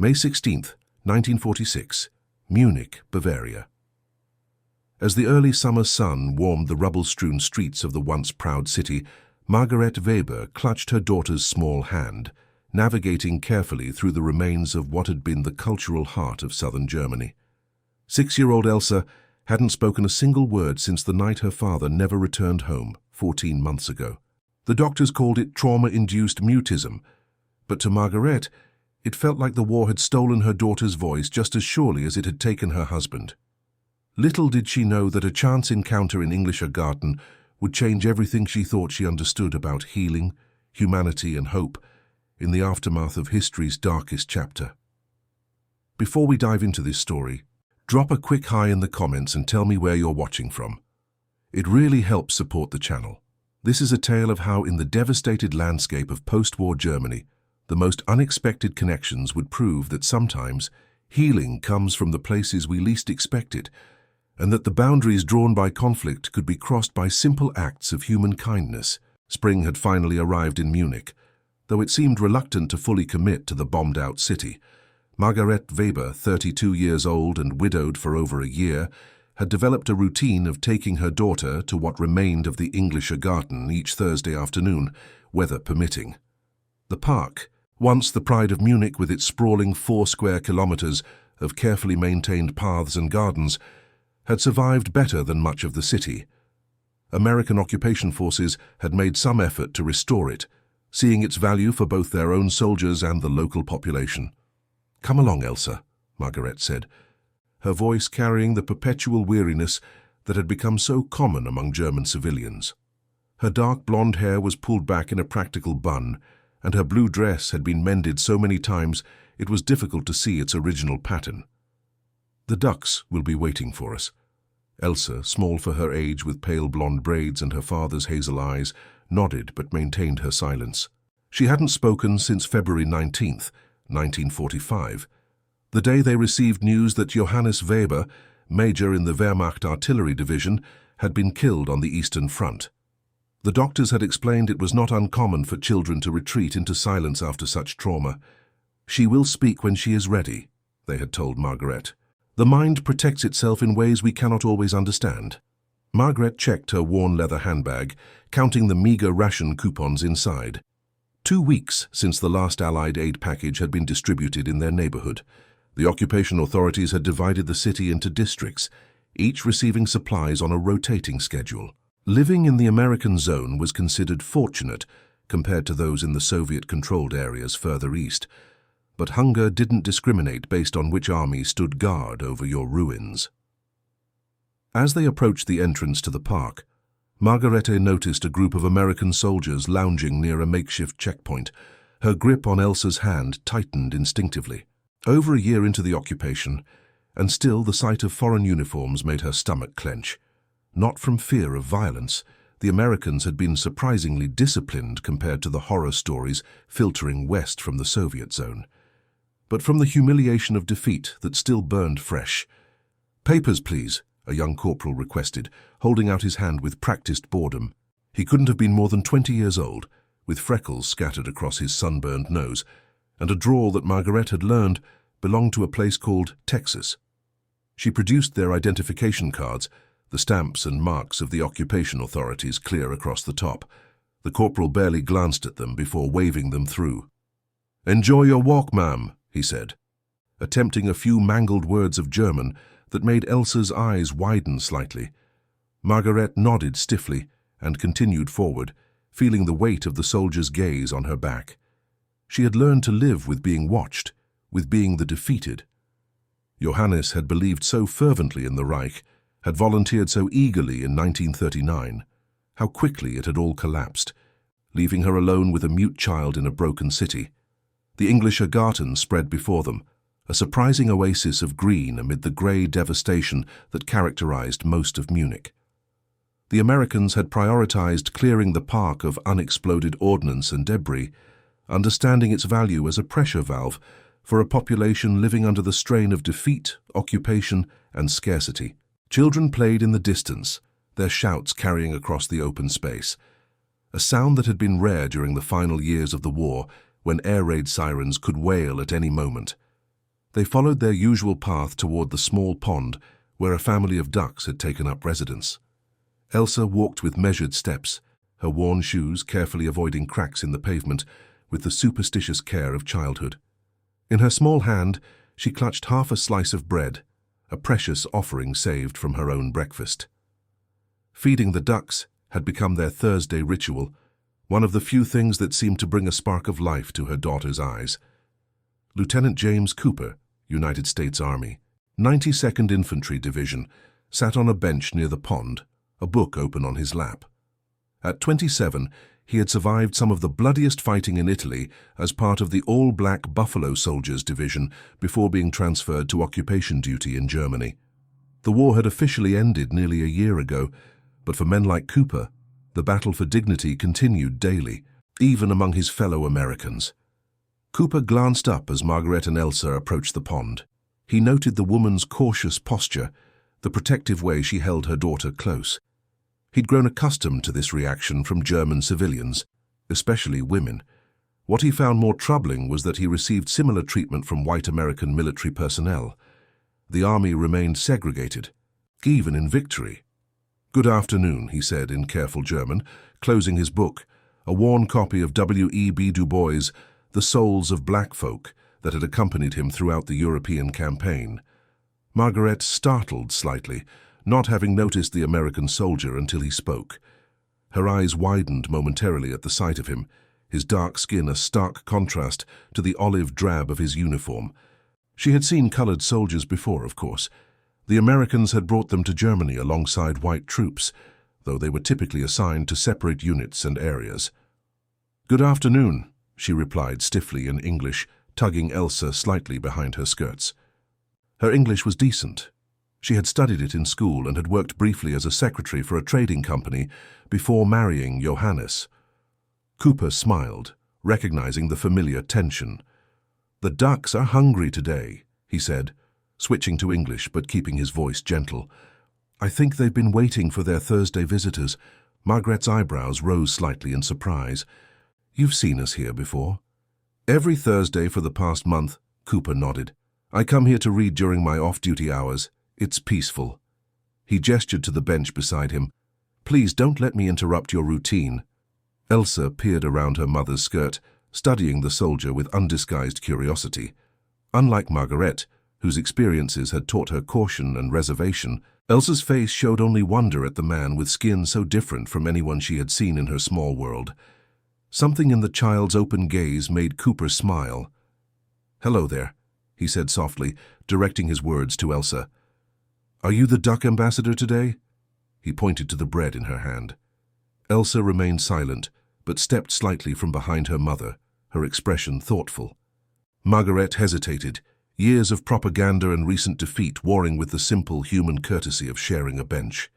May 16, 1946, Munich, Bavaria. As the early summer sun warmed the rubble-strewn streets of the once proud city, Margaret Weber clutched her daughter's small hand, navigating carefully through the remains of what had been the cultural heart of southern Germany. 6-year-old Elsa hadn't spoken a single word since the night her father never returned home 14 months ago. The doctors called it trauma-induced mutism, but to Margaret, it felt like the war had stolen her daughter's voice just as surely as it had taken her husband. Little did she know that a chance encounter in Englischer Garten would change everything she thought she understood about healing, humanity and hope in the aftermath of history's darkest chapter. Before we dive into this story, drop a quick hi in the comments and tell me where you're watching from. It really helps support the channel. This is a tale of how in the devastated landscape of post-war Germany, the most unexpected connections would prove that sometimes healing comes from the places we least expect it, and that the boundaries drawn by conflict could be crossed by simple acts of human kindness. Spring had finally arrived in Munich. Though it seemed reluctant to fully commit to the bombed-out city, Margaret Weber, 32 years old and widowed for over a year, had developed a routine of taking her daughter to what remained of the Englischer Garten each Thursday afternoon, weather permitting. The park, once the pride of Munich with its sprawling 4 square kilometers of carefully maintained paths and gardens, had survived better than much of the city. American occupation forces had made some effort to restore it, seeing its value for both their own soldiers and the local population. "Come along, Elsa," Margaret said, her voice carrying the perpetual weariness that had become so common among German civilians. Her dark blonde hair was pulled back in a practical bun, and her blue dress had been mended so many times it was difficult to see its original pattern. "The ducks will be waiting for us." Elsa, small for her age with pale blonde braids and her father's hazel eyes, nodded but maintained her silence. She hadn't spoken since February 19th, 1945, the day they received news that Johannes Weber, major in the Wehrmacht Artillery Division, had been killed on the Eastern Front. The doctors had explained it was not uncommon for children to retreat into silence after such trauma. "She will speak when she is ready," they had told Margaret. "The mind protects itself in ways we cannot always understand." Margaret checked her worn leather handbag, counting the meager ration coupons inside. 2 weeks since the last Allied aid package had been distributed in their neighborhood. The occupation authorities had divided the city into districts, each receiving supplies on a rotating schedule. Living in the American zone was considered fortunate compared to those in the Soviet-controlled areas further east, but hunger didn't discriminate based on which army stood guard over your ruins. As they approached the entrance to the park, Margarete noticed a group of American soldiers lounging near a makeshift checkpoint. Her grip on Elsa's hand tightened instinctively. Over a year into the occupation, and still the sight of foreign uniforms made her stomach clench. Not from fear of violence, the Americans had been surprisingly disciplined compared to the horror stories filtering west from the Soviet zone, but from the humiliation of defeat that still burned fresh. "Papers, please," a young corporal requested, holding out his hand with practiced boredom. He couldn't have been more than 20 years old, with freckles scattered across his sunburned nose, and a drawl that Margaret had learned belonged to a place called Texas. She produced their identification cards, the stamps and marks of the occupation authorities clear across the top. The corporal barely glanced at them before waving them through. "Enjoy your walk, ma'am," he said, attempting a few mangled words of German that made Elsa's eyes widen slightly. Margaret nodded stiffly and continued forward, feeling the weight of the soldier's gaze on her back. She had learned to live with being watched, with being the defeated. Johannes had believed so fervently in the Reich, had volunteered so eagerly in 1939. How quickly it had all collapsed, leaving her alone with a mute child in a broken city. The Englischer Garten spread before them, a surprising oasis of green amid the grey devastation that characterized most of Munich. The Americans had prioritized clearing the park of unexploded ordnance and debris, understanding its value as a pressure valve for a population living under the strain of defeat, occupation, and scarcity. Children played in the distance, their shouts carrying across the open space, a sound that had been rare during the final years of the war, when air raid sirens could wail at any moment. They followed their usual path toward the small pond where a family of ducks had taken up residence. Elsa walked with measured steps, her worn shoes carefully avoiding cracks in the pavement, with the superstitious care of childhood. In her small hand, she clutched half a slice of bread, a precious offering saved from her own breakfast. Feeding the ducks had become their Thursday ritual, one of the few things that seemed to bring a spark of life to her daughter's eyes. Lieutenant James Cooper, United States Army, 92nd Infantry Division, sat on a bench near the pond, a book open on his lap. At 27, he had survived some of the bloodiest fighting in Italy as part of the all-black Buffalo Soldiers Division before being transferred to occupation duty in Germany. The war had officially ended nearly a year ago, but for men like Cooper, the battle for dignity continued daily, even among his fellow Americans. Cooper glanced up as Margaret and Elsa approached the pond. He noted the woman's cautious posture, the protective way she held her daughter close. He'd grown accustomed to this reaction from German civilians, especially women. What he found more troubling was that he received similar treatment from white American military personnel. The army remained segregated, even in victory. "Good afternoon," he said in careful German, closing his book, a worn copy of W.E.B. Du Bois' The Souls of Black Folk that had accompanied him throughout the European campaign. Margaret startled slightly, not having noticed the American soldier until he spoke. Her eyes widened momentarily at the sight of him, his dark skin a stark contrast to the olive drab of his uniform. She had seen colored soldiers before, of course. The Americans had brought them to Germany alongside white troops, though they were typically assigned to separate units and areas. "Good afternoon," she replied stiffly in English, tugging Elsa slightly behind her skirts. Her English was decent. She had studied it in school and had worked briefly as a secretary for a trading company before marrying Johannes. Cooper smiled, recognizing the familiar tension. "The ducks are hungry today," he said, switching to English but keeping his voice gentle. "I think they've been waiting for their Thursday visitors." Margaret's eyebrows rose slightly in surprise. "You've seen us here before." "Every Thursday for the past month," Cooper nodded. "I come here to read during my off-duty hours. It's peaceful." He gestured to the bench beside him. "Please don't let me interrupt your routine." Elsa peered around her mother's skirt, studying the soldier with undisguised curiosity. Unlike Margaret, whose experiences had taught her caution and reservation, Elsa's face showed only wonder at the man with skin so different from anyone she had seen in her small world. Something in the child's open gaze made Cooper smile. "Hello there," he said softly, directing his words to Elsa. "Are you the duck ambassador today?" He pointed to the bread in her hand. Elsa remained silent, but stepped slightly from behind her mother, her expression thoughtful. Margaret hesitated, years of propaganda and recent defeat warring with the simple human courtesy of sharing a bench.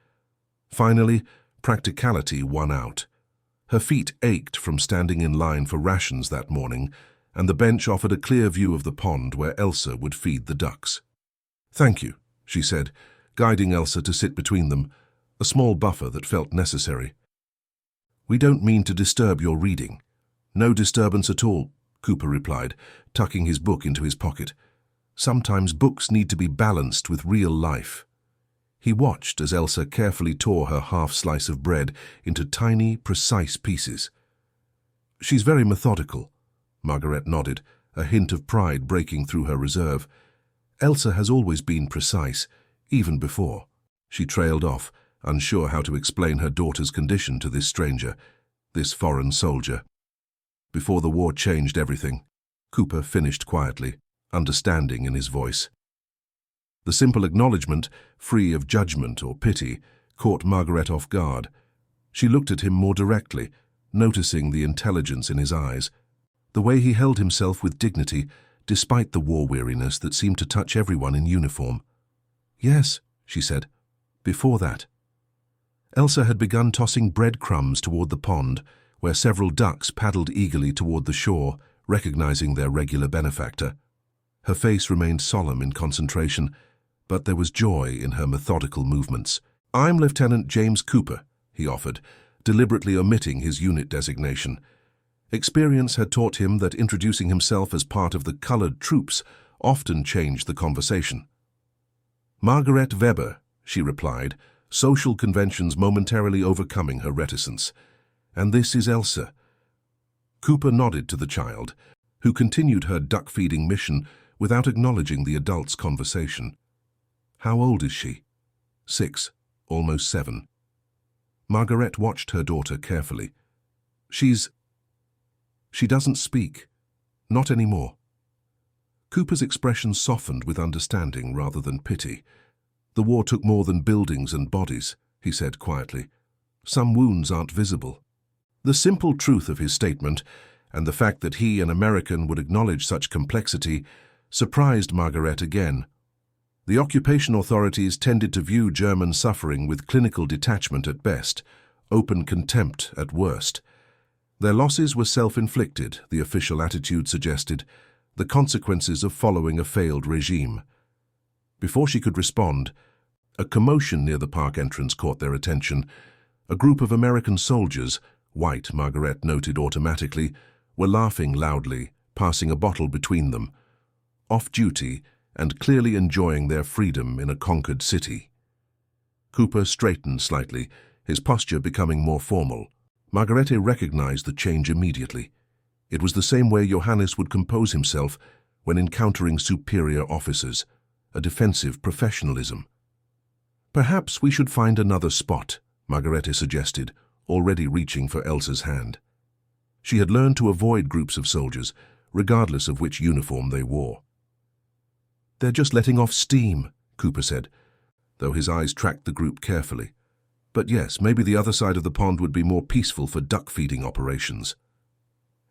Finally, practicality won out. Her feet ached from standing in line for rations that morning, and the bench offered a clear view of the pond where Elsa would feed the ducks. "Thank you," she said, guiding Elsa to sit between them, a small buffer that felt necessary. "We don't mean to disturb your reading." "No disturbance at all," Cooper replied, tucking his book into his pocket. "Sometimes books need to be balanced with real life." He watched as Elsa carefully tore her half slice of bread into tiny, precise pieces. "She's very methodical," Margaret nodded, a hint of pride breaking through her reserve. "Elsa has always been precise, even before." She trailed off, unsure how to explain her daughter's condition to this stranger, this foreign soldier. "Before the war changed everything," Cooper finished quietly, understanding in his voice. The simple acknowledgement, free of judgment or pity, caught Margaret off guard. She looked at him more directly, noticing the intelligence in his eyes, the way he held himself with dignity, despite the war weariness that seemed to touch everyone in uniform. "Yes," she said, "before that." Elsa had begun tossing breadcrumbs toward the pond, where several ducks paddled eagerly toward the shore, recognizing their regular benefactor. Her face remained solemn in concentration, but there was joy in her methodical movements. "I'm Lieutenant James Cooper," he offered, deliberately omitting his unit designation. Experience had taught him that introducing himself as part of the colored troops often changed the conversation. "Margaret Weber," she replied, social conventions momentarily overcoming her reticence. "And this is Elsa." Cooper nodded to the child, who continued her duck-feeding mission without acknowledging the adult's conversation. "How old is she?" 6, almost 7. Margaret watched her daughter carefully. She doesn't speak. Not anymore." Cooper's expression softened with understanding rather than pity. "The war took more than buildings and bodies," he said quietly. "Some wounds aren't visible." The simple truth of his statement, and the fact that he, an American, would acknowledge such complexity, surprised Margaret again. The occupation authorities tended to view German suffering with clinical detachment at best, open contempt at worst. Their losses were self-inflicted, the official attitude suggested, the consequences of following a failed regime. Before she could respond, a commotion near the park entrance caught their attention. A group of American soldiers, white, Margaret noted automatically, were laughing loudly, passing a bottle between them. Off-duty and clearly enjoying their freedom in a conquered city. Cooper straightened slightly, his posture becoming more formal. Margarete recognized the change immediately. It was the same way Johannes would compose himself when encountering superior officers, a defensive professionalism. "Perhaps we should find another spot," Margarete suggested, already reaching for Elsa's hand. She had learned to avoid groups of soldiers, regardless of which uniform they wore. "They're just letting off steam," Cooper said, though his eyes tracked the group carefully. But yes, maybe the other side of the pond would be more peaceful for duck-feeding operations.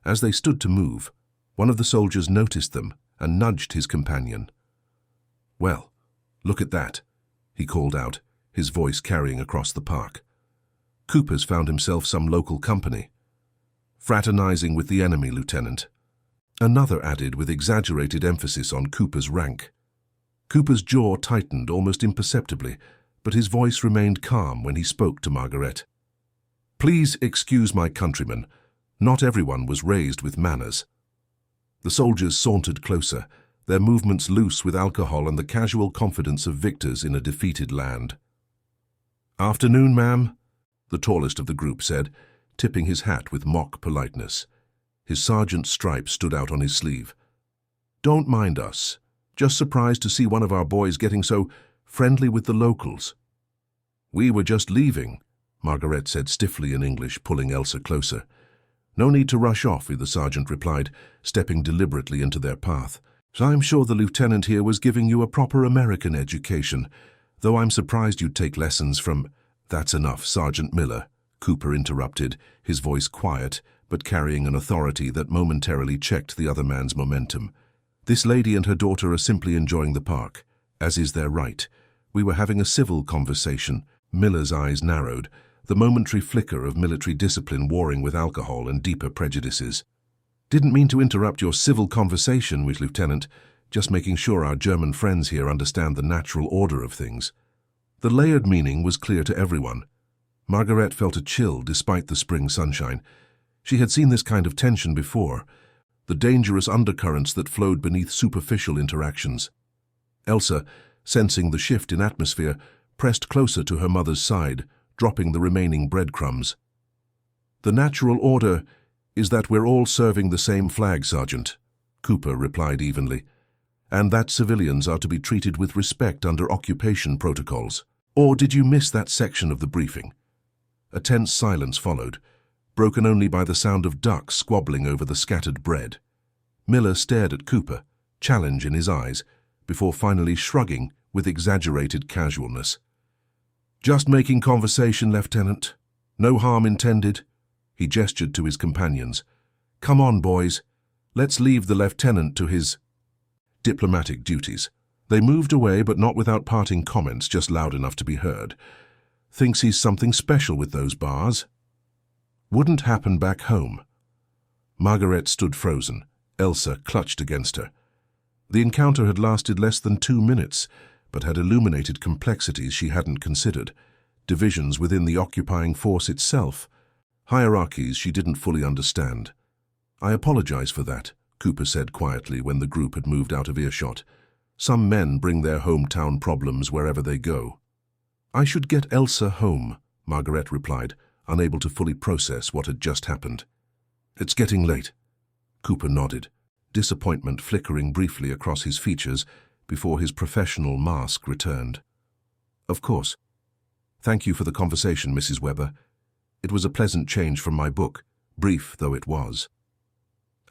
As they stood to move, one of the soldiers noticed them and nudged his companion. "Well, look at that," he called out, his voice carrying across the park. Cooper's found himself some local company. "Fraternizing with the enemy, Lieutenant." Another added with exaggerated emphasis on Cooper's rank. Cooper's jaw tightened almost imperceptibly, but his voice remained calm when he spoke to Margaret. "Please excuse my countrymen. Not everyone was raised with manners." The soldiers sauntered closer, their movements loose with alcohol and the casual confidence of victors in a defeated land. "Afternoon, ma'am," the tallest of the group said, tipping his hat with mock politeness. His sergeant's stripe stood out on his sleeve. "Don't mind us. Just surprised to see one of our boys getting so friendly with the locals." "We were just leaving," Margaret said stiffly in English, pulling Elsa closer. "No need to rush off," the sergeant replied, stepping deliberately into their path. "I'm sure the lieutenant here was giving you a proper American education, though I'm surprised you'd take lessons from—" "That's enough, Sergeant Miller," Cooper interrupted, his voice quiet, but carrying an authority that momentarily checked the other man's momentum. "This lady and her daughter are simply enjoying the park, as is their right. We were having a civil conversation." Miller's eyes narrowed, the momentary flicker of military discipline warring with alcohol and deeper prejudices. "Didn't mean to interrupt your civil conversation with Lieutenant, just making sure our German friends here understand the natural order of things." The layered meaning was clear to everyone. Margaret felt a chill despite the spring sunshine. She had seen this kind of tension before, the dangerous undercurrents that flowed beneath superficial interactions. Elsa, sensing the shift in atmosphere, pressed closer to her mother's side, dropping the remaining breadcrumbs. "The natural order is that we're all serving the same flag, Sergeant," Cooper replied evenly, "and that civilians are to be treated with respect under occupation protocols. Or did you miss that section of the briefing?" A tense silence followed, broken only by the sound of ducks squabbling over the scattered bread. Miller stared at Cooper, challenge in his eyes, before finally shrugging with exaggerated casualness. "Just making conversation, Lieutenant. No harm intended." He gestured to his companions. "Come on, boys. Let's leave the lieutenant to his diplomatic duties." They moved away, but not without parting comments just loud enough to be heard. "Thinks he's something special with those bars." "Wouldn't happen back home." Margaret stood frozen. Elsa clutched against her. The encounter had lasted less than 2 minutes, but had illuminated complexities she hadn't considered, divisions within the occupying force itself, hierarchies she didn't fully understand. "I apologize for that," Cooper said quietly when the group had moved out of earshot. "Some men bring their hometown problems wherever they go." "I should get Elsa home," Margaret replied, unable to fully process what had just happened. "It's getting late." Cooper nodded, disappointment flickering briefly across his features before his professional mask returned. "Of course. Thank you for the conversation, Mrs. Weber. It was a pleasant change from my book, brief though it was."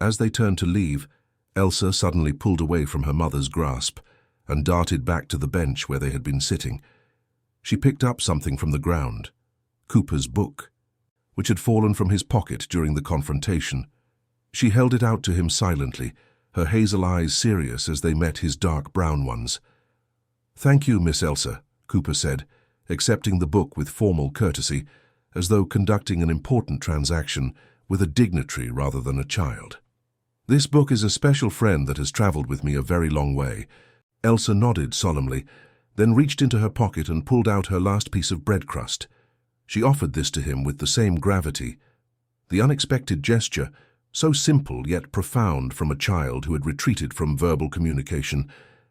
As they turned to leave, Elsa suddenly pulled away from her mother's grasp and darted back to the bench where they had been sitting. She picked up something from the ground, Cooper's book, which had fallen from his pocket during the confrontation. She held it out to him silently, her hazel eyes serious as they met his dark brown ones. "Thank you, Miss Elsa," Cooper said, accepting the book with formal courtesy, as though conducting an important transaction with a dignitary rather than a child. "This book is a special friend that has traveled with me a very long way." Elsa nodded solemnly, then reached into her pocket and pulled out her last piece of bread crust. She offered this to him with the same gravity. The unexpected gesture, so simple yet profound from a child who had retreated from verbal communication,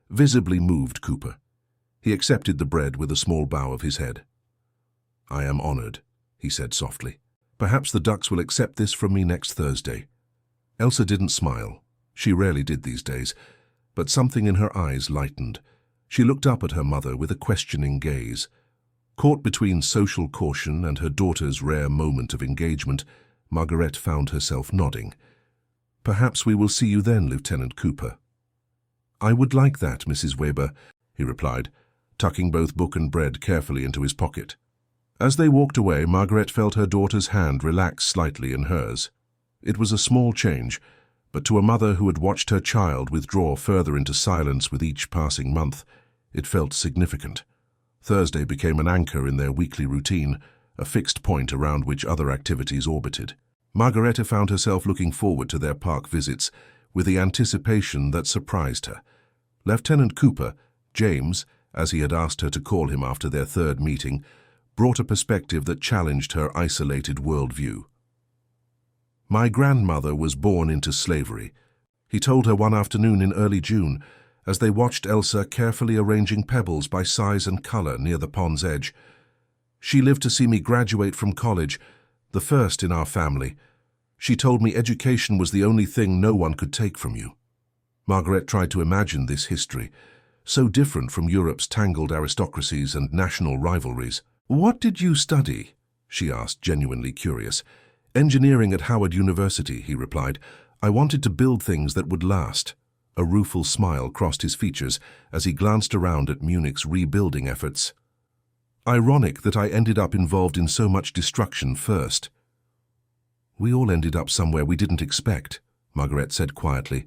visibly moved Cooper. He accepted the bread with a small bow of his head. "I am honored," he said softly. "Perhaps the Ducks will accept this from me next Thursday." Elsa didn't smile. She rarely did these days, but something in her eyes lightened. She looked up at her mother with a questioning gaze. Caught between social caution and her daughter's rare moment of engagement, Margaret found herself nodding. "Perhaps we will see you then, Lieutenant Cooper." "I would like that, Mrs. Weber," he replied, tucking both book and bread carefully into his pocket. As they walked away, Margaret felt her daughter's hand relax slightly in hers. It was a small change, but to a mother who had watched her child withdraw further into silence with each passing month, it felt significant. Thursday became an anchor in their weekly routine, a fixed point around which other activities orbited. Margareta found herself looking forward to their park visits with the anticipation that surprised her. Lieutenant Cooper, James, as he had asked her to call him after their third meeting, brought a perspective that challenged her isolated worldview. "My grandmother was born into slavery," he told her one afternoon in early June, as they watched Elsa carefully arranging pebbles by size and color near the pond's edge. "She lived to see me graduate from college, the first in our family. She told me education was the only thing no one could take from you." Margaret tried to imagine this history, so different from Europe's tangled aristocracies and national rivalries. "What did you study?" she asked, genuinely curious. "Engineering at Howard University," he replied. "I wanted to build things that would last." A rueful smile crossed his features as he glanced around at Munich's rebuilding efforts. "Ironic that I ended up involved in so much destruction first." "We all ended up somewhere we didn't expect," Margaret said quietly,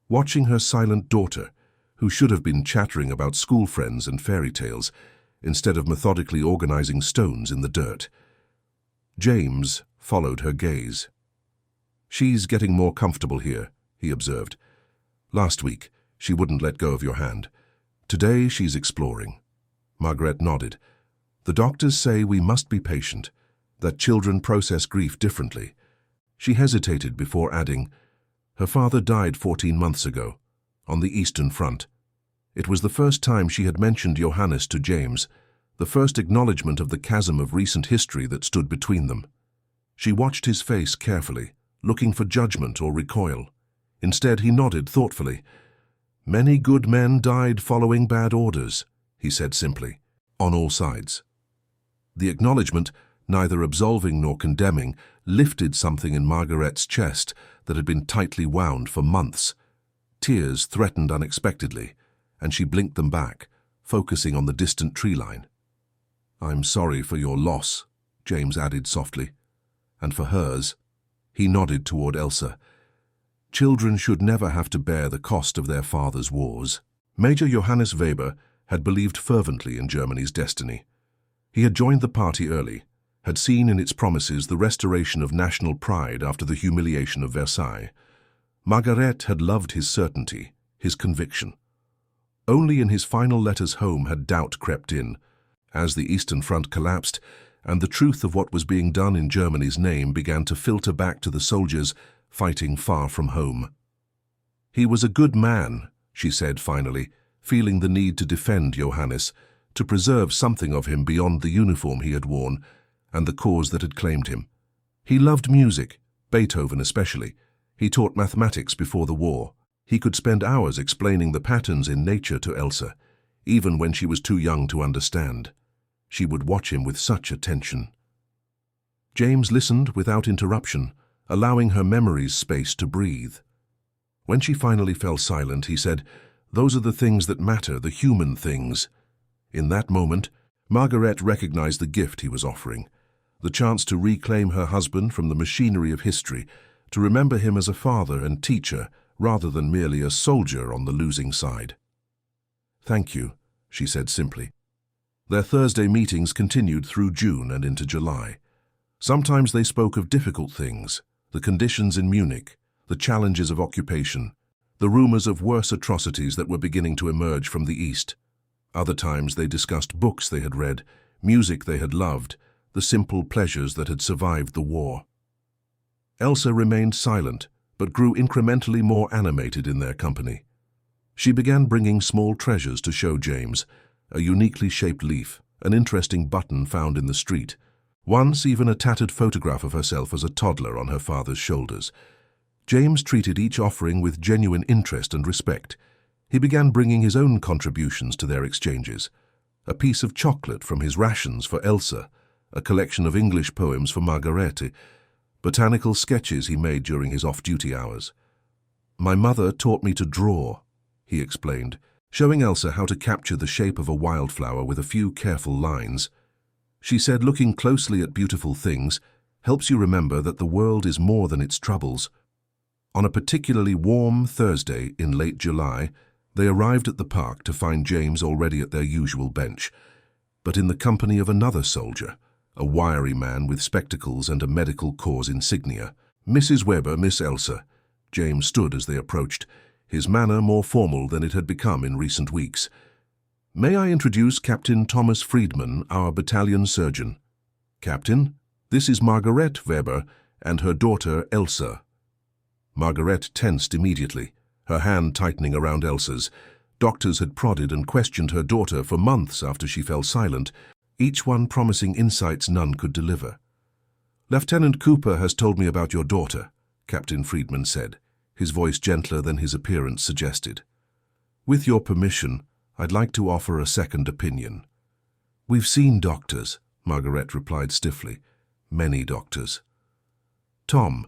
watching her silent daughter, who should have been chattering about school friends and fairy tales, instead of methodically organizing stones in the dirt. James followed her gaze. "She's getting more comfortable here," he observed. "Last week, she wouldn't let go of your hand. Today, she's exploring." Margaret nodded. "The doctors say we must be patient, that children process grief differently." She hesitated before adding, "Her father died 14 months ago, on the Eastern Front." It was the first time she had mentioned Johannes to James, the first acknowledgement of the chasm of recent history that stood between them. She watched his face carefully, looking for judgment or recoil. Instead, he nodded thoughtfully. "Many good men died following bad orders," he said simply, "on all sides." The acknowledgement, neither absolving nor condemning, lifted something in Margaret's chest that had been tightly wound for months. Tears threatened unexpectedly, and she blinked them back, focusing on the distant tree line. "I'm sorry for your loss," James added softly. "And for hers." He nodded toward Elsa. "Children should never have to bear the cost of their father's wars." Major Johannes Weber had believed fervently in Germany's destiny. He had joined the party early, had seen in its promises the restoration of national pride after the humiliation of Versailles. Margaret had loved his certainty, his conviction. Only in his final letters home had doubt crept in. As the Eastern Front collapsed, and the truth of what was being done in Germany's name began to filter back to the soldiers fighting far from home. "He was a good man," she said finally, feeling the need to defend Johannes, to preserve something of him beyond the uniform he had worn and the cause that had claimed him. He loved music, Beethoven especially. He taught mathematics before the war. He could spend hours explaining the patterns in nature to Elsa, even when she was too young to understand. She would watch him with such attention. James listened without interruption, allowing her memories space to breathe. When she finally fell silent, he said, "Those are the things that matter, the human things." In that moment, Margaret recognized the gift he was offering, the chance to reclaim her husband from the machinery of history, to remember him as a father and teacher rather than merely a soldier on the losing side. "Thank you," she said simply. Their Thursday meetings continued through June and into July. Sometimes they spoke of difficult things, the conditions in Munich, the challenges of occupation, the rumors of worse atrocities that were beginning to emerge from the East. Other times they discussed books they had read, music they had loved, the simple pleasures that had survived the war. Elsa remained silent, but grew incrementally more animated in their company. She began bringing small treasures to show James, a uniquely shaped leaf, an interesting button found in the street, once even a tattered photograph of herself as a toddler on her father's shoulders. James treated each offering with genuine interest and respect. He began bringing his own contributions to their exchanges. A piece of chocolate from his rations for Elsa, a collection of English poems for Margarete, botanical sketches he made during his off-duty hours. "My mother taught me to draw," he explained, showing Elsa how to capture the shape of a wildflower with a few careful lines. She said looking closely at beautiful things helps you remember that the world is more than its troubles. On a particularly warm Thursday in late July, they arrived at the park to find James already at their usual bench, but in the company of another soldier, a wiry man with spectacles and a medical corps insignia. "Mrs. Weber, Miss Elsa." James stood as they approached, his manner more formal than it had become in recent weeks. "May I introduce Captain Thomas Friedman, our battalion surgeon." "Captain, this is Margaret Weber and her daughter Elsa." Margaret tensed immediately, her hand tightening around Elsa's. Doctors had prodded and questioned her daughter for months after she fell silent, each one promising insights none could deliver. "Lieutenant Cooper has told me about your daughter," Captain Friedman said, his voice gentler than his appearance suggested. "With your permission, I'd like to offer a second opinion." "We've seen doctors," Margaret replied stiffly. "Many doctors." "Tom,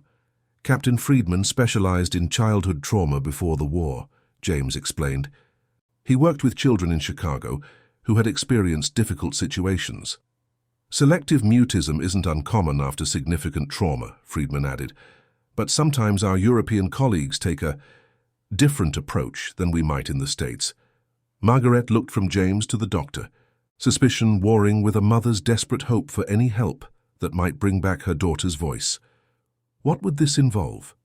Captain Friedman specialized in childhood trauma before the war," James explained. "He worked with children in Chicago who had experienced difficult situations." "Selective mutism isn't uncommon after significant trauma," Friedman added, "but sometimes our European colleagues take a different approach than we might in the States." Margaret looked from James to the doctor, suspicion warring with a mother's desperate hope for any help that might bring back her daughter's voice. What would this involve?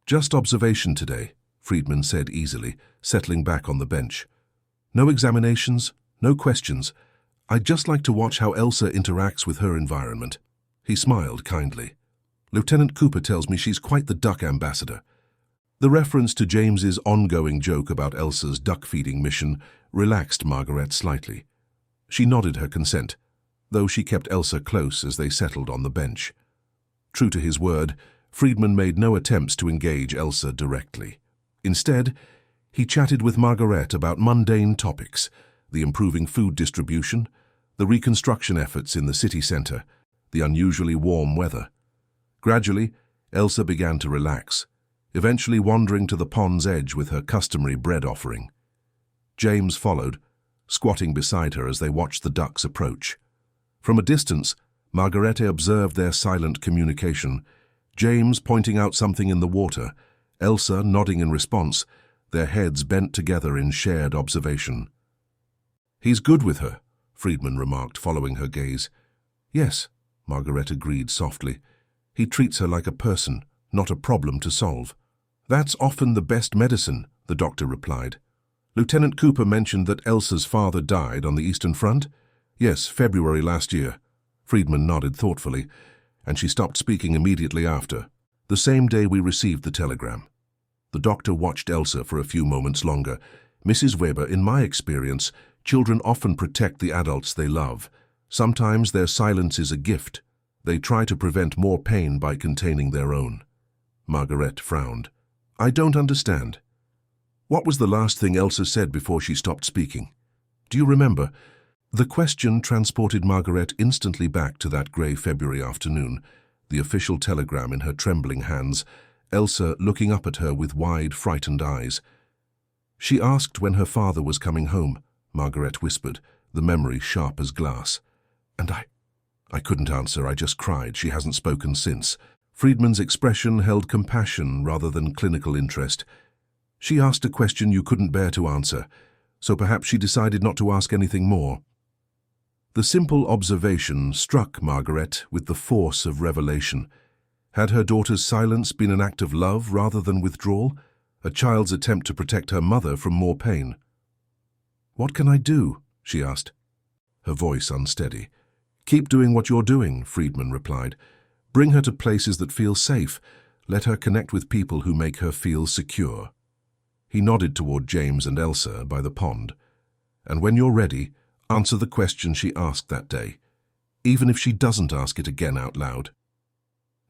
"Just observation today," Friedman said easily, settling back on the bench. "No examinations, no questions. I'd just like to watch how Elsa interacts with her environment." He smiled kindly. "Lieutenant Cooper tells me she's quite the duck ambassador." The reference to James's ongoing joke about Elsa's duck-feeding mission relaxed Margaret slightly. She nodded her consent, though she kept Elsa close as they settled on the bench. True to his word, Friedman made no attempts to engage Elsa directly. Instead, he chatted with Margaret about mundane topics, the improving food distribution, the reconstruction efforts in the city center, the unusually warm weather. Gradually, Elsa began to relax, eventually wandering to the pond's edge with her customary bread offering. James followed, squatting beside her as they watched the ducks approach. From a distance, Margarete observed their silent communication, James pointing out something in the water, Elsa nodding in response, their heads bent together in shared observation. "He's good with her," Friedman remarked, following her gaze. "Yes," Margaret agreed softly. "He treats her like a person, not a problem to solve." "That's often the best medicine," the doctor replied. "Lieutenant Cooper mentioned that Elsa's father died on the Eastern Front?" "Yes, February last year." Friedman nodded thoughtfully, and she stopped speaking immediately after, "The same day we received the telegram." The doctor watched Elsa for a few moments longer. Mrs. Weber, in my experience, children often protect the adults they love. Sometimes their silence is a gift. They try to prevent more pain by containing their own. Margaret frowned. I don't understand. What was the last thing Elsa said before she stopped speaking? Do you remember? The question transported Margaret instantly back to that grey February afternoon, the official telegram in her trembling hands, Elsa looking up at her with wide, frightened eyes. She asked when her father was coming home, Margaret whispered, the memory sharp as glass. And I couldn't answer, I just cried. She hasn't spoken since. Friedman's expression held compassion rather than clinical interest. She asked a question you couldn't bear to answer, so perhaps she decided not to ask anything more. The simple observation struck Margaret with the force of revelation. Had her daughter's silence been an act of love rather than withdrawal? A child's attempt to protect her mother from more pain? What can I do? She asked, her voice unsteady. Keep doing what you're doing, Friedman replied. Bring her to places that feel safe. Let her connect with people who make her feel secure. He nodded toward James and Elsa by the pond. And when you're ready, answer the question she asked that day, even if she doesn't ask it again out loud.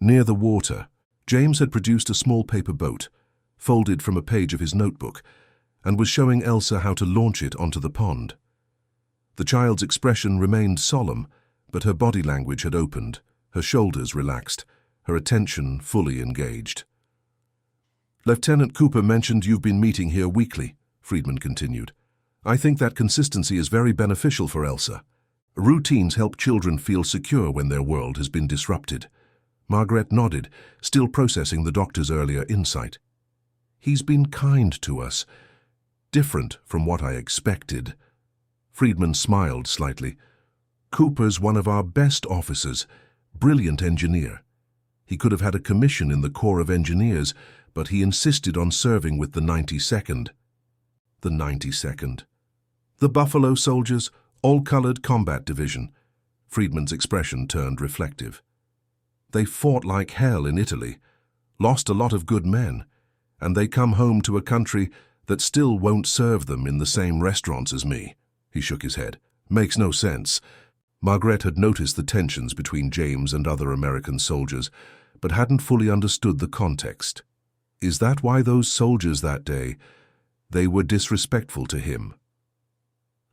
Near the water, James had produced a small paper boat, folded from a page of his notebook, and was showing Elsa how to launch it onto the pond. The child's expression remained solemn, but her body language had opened, her shoulders relaxed, her attention fully engaged. Lieutenant Cooper mentioned you've been meeting here weekly, Friedman continued. I think that consistency is very beneficial for Elsa. Routines help children feel secure when their world has been disrupted. Margaret nodded, still processing the doctor's earlier insight. He's been kind to us. Different from what I expected. Friedman smiled slightly. Cooper's one of our best officers, brilliant engineer. He could have had a commission in the Corps of Engineers, but he insisted on serving with the 92nd. The 92nd. The Buffalo Soldiers, all-colored combat division. Friedman's expression turned reflective. They fought like hell in Italy, lost a lot of good men, and they come home to a country that still won't serve them in the same restaurants as me. He shook his head. Makes no sense. Margaret had noticed the tensions between James and other American soldiers, but hadn't fully understood the context. Is that why those soldiers that day, they were disrespectful to him?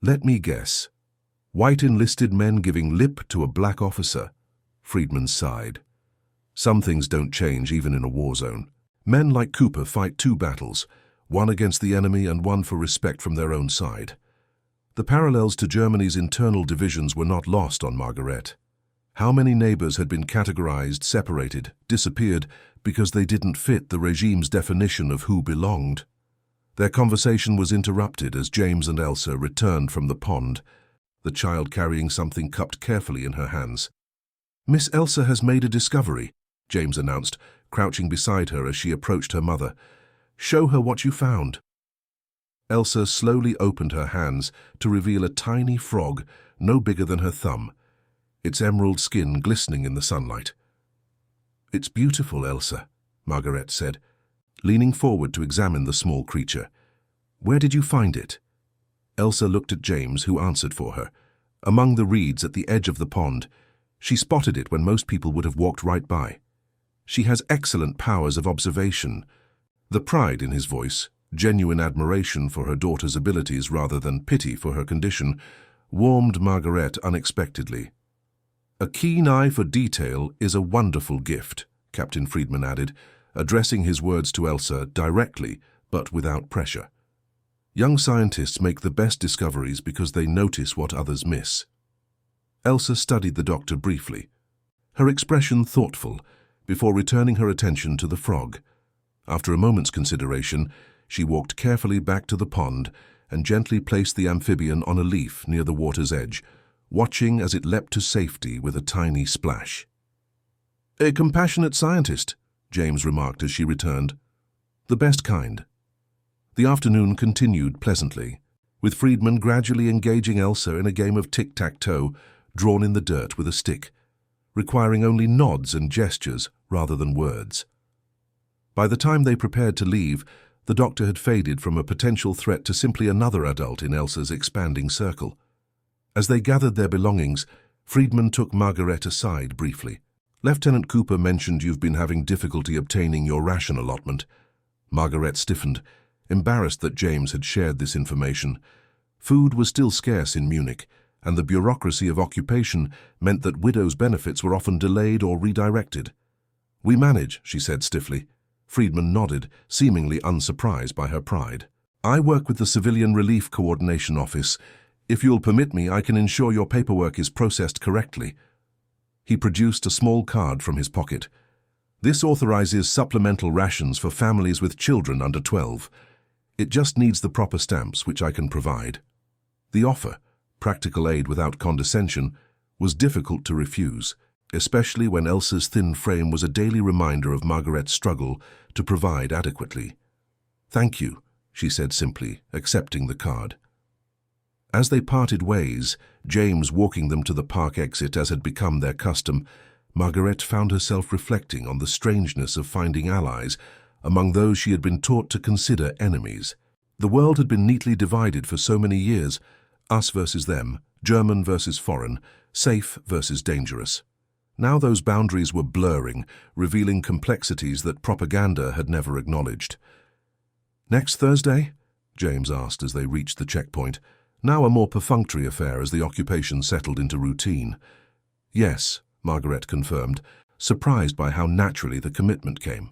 Let me guess. White enlisted men giving lip to a black officer. Friedman sighed. Some things don't change even in a war zone. Men like Cooper fight two battles, one against the enemy and one for respect from their own side. The parallels to Germany's internal divisions were not lost on Margaret. How many neighbors had been categorized, separated, disappeared because they didn't fit the regime's definition of who belonged? Their conversation was interrupted as James and Elsa returned from the pond, the child carrying something cupped carefully in her hands. Miss Elsa has made a discovery, James announced, crouching beside her as she approached her mother. Show her what you found. Elsa slowly opened her hands to reveal a tiny frog, no bigger than her thumb, its emerald skin glistening in the sunlight. It's beautiful, Elsa, Margaret said, leaning forward to examine the small creature. Where did you find it? Elsa looked at James, who answered for her. Among the reeds at the edge of the pond. She spotted it when most people would have walked right by. She has excellent powers of observation. The pride in his voice, genuine admiration for her daughter's abilities rather than pity for her condition, warmed Margaret unexpectedly. A keen eye for detail is a wonderful gift, Captain Friedman added, addressing his words to Elsa directly but without pressure. Young scientists make the best discoveries because they notice what others miss. Elsa studied the doctor briefly, her expression thoughtful, before returning her attention to the frog. After a moment's consideration, she walked carefully back to the pond and gently placed the amphibian on a leaf near the water's edge, watching as it leapt to safety with a tiny splash. A compassionate scientist, James remarked as she returned. The best kind. The afternoon continued pleasantly, with Friedman gradually engaging Elsa in a game of tic-tac-toe drawn in the dirt with a stick, requiring only nods and gestures rather than words. By the time they prepared to leave, the doctor had faded from a potential threat to simply another adult in Elsa's expanding circle. As they gathered their belongings, Friedman took Margaret aside briefly. "Lieutenant Cooper mentioned you've been having difficulty obtaining your ration allotment." Margaret stiffened, embarrassed that James had shared this information. Food was still scarce in Munich, and the bureaucracy of occupation meant that widows' benefits were often delayed or redirected. "We manage," she said stiffly. Friedman nodded, seemingly unsurprised by her pride. "I work with the Civilian Relief Coordination Office. If you'll permit me, I can ensure your paperwork is processed correctly." He produced a small card from his pocket. "This authorizes supplemental rations for families with children under 12. It just needs the proper stamps, which I can provide." The offer, practical aid without condescension, was difficult to refuse, especially when Elsa's thin frame was a daily reminder of Margaret's struggle to provide adequately. "Thank you," she said simply, accepting the card. As they parted ways, James walking them to the park exit as had become their custom, Margaret found herself reflecting on the strangeness of finding allies among those she had been taught to consider enemies. The world had been neatly divided for so many years, us versus them, German versus foreign, safe versus dangerous. Now those boundaries were blurring, revealing complexities that propaganda had never acknowledged. "Next Thursday?" James asked as they reached the checkpoint, now a more perfunctory affair as the occupation settled into routine. "Yes," Margaret confirmed, surprised by how naturally the commitment came.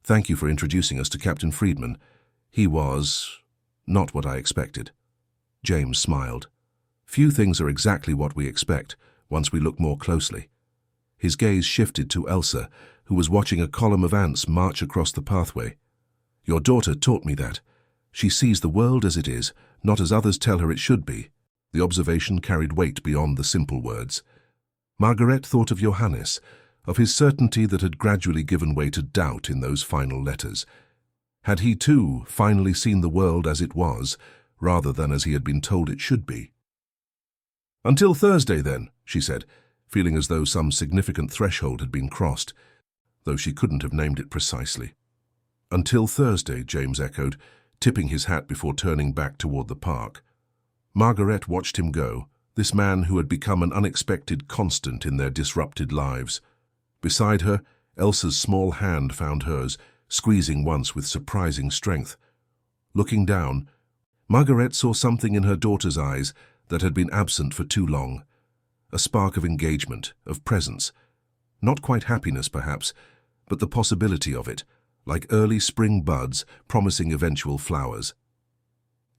"Thank you for introducing us to Captain Friedman. He was not what I expected." James smiled. "Few things are exactly what we expect once we look more closely." His gaze shifted to Elsa, who was watching a column of ants march across the pathway. "Your daughter taught me that. She sees the world as it is, not as others tell her it should be." The observation carried weight beyond the simple words. Margaret thought of Johannes, of his certainty that had gradually given way to doubt in those final letters. Had he, too, finally seen the world as it was, rather than as he had been told it should be? "Until Thursday, then," she said, feeling as though some significant threshold had been crossed, though she couldn't have named it precisely. "Until Thursday," James echoed, tipping his hat before turning back toward the park. Margaret watched him go, this man who had become an unexpected constant in their disrupted lives. Beside her, Elsa's small hand found hers, squeezing once with surprising strength. Looking down, Margaret saw something in her daughter's eyes that had been absent for too long. A spark of engagement, of presence. Not quite happiness, perhaps, but the possibility of it, like early spring buds promising eventual flowers.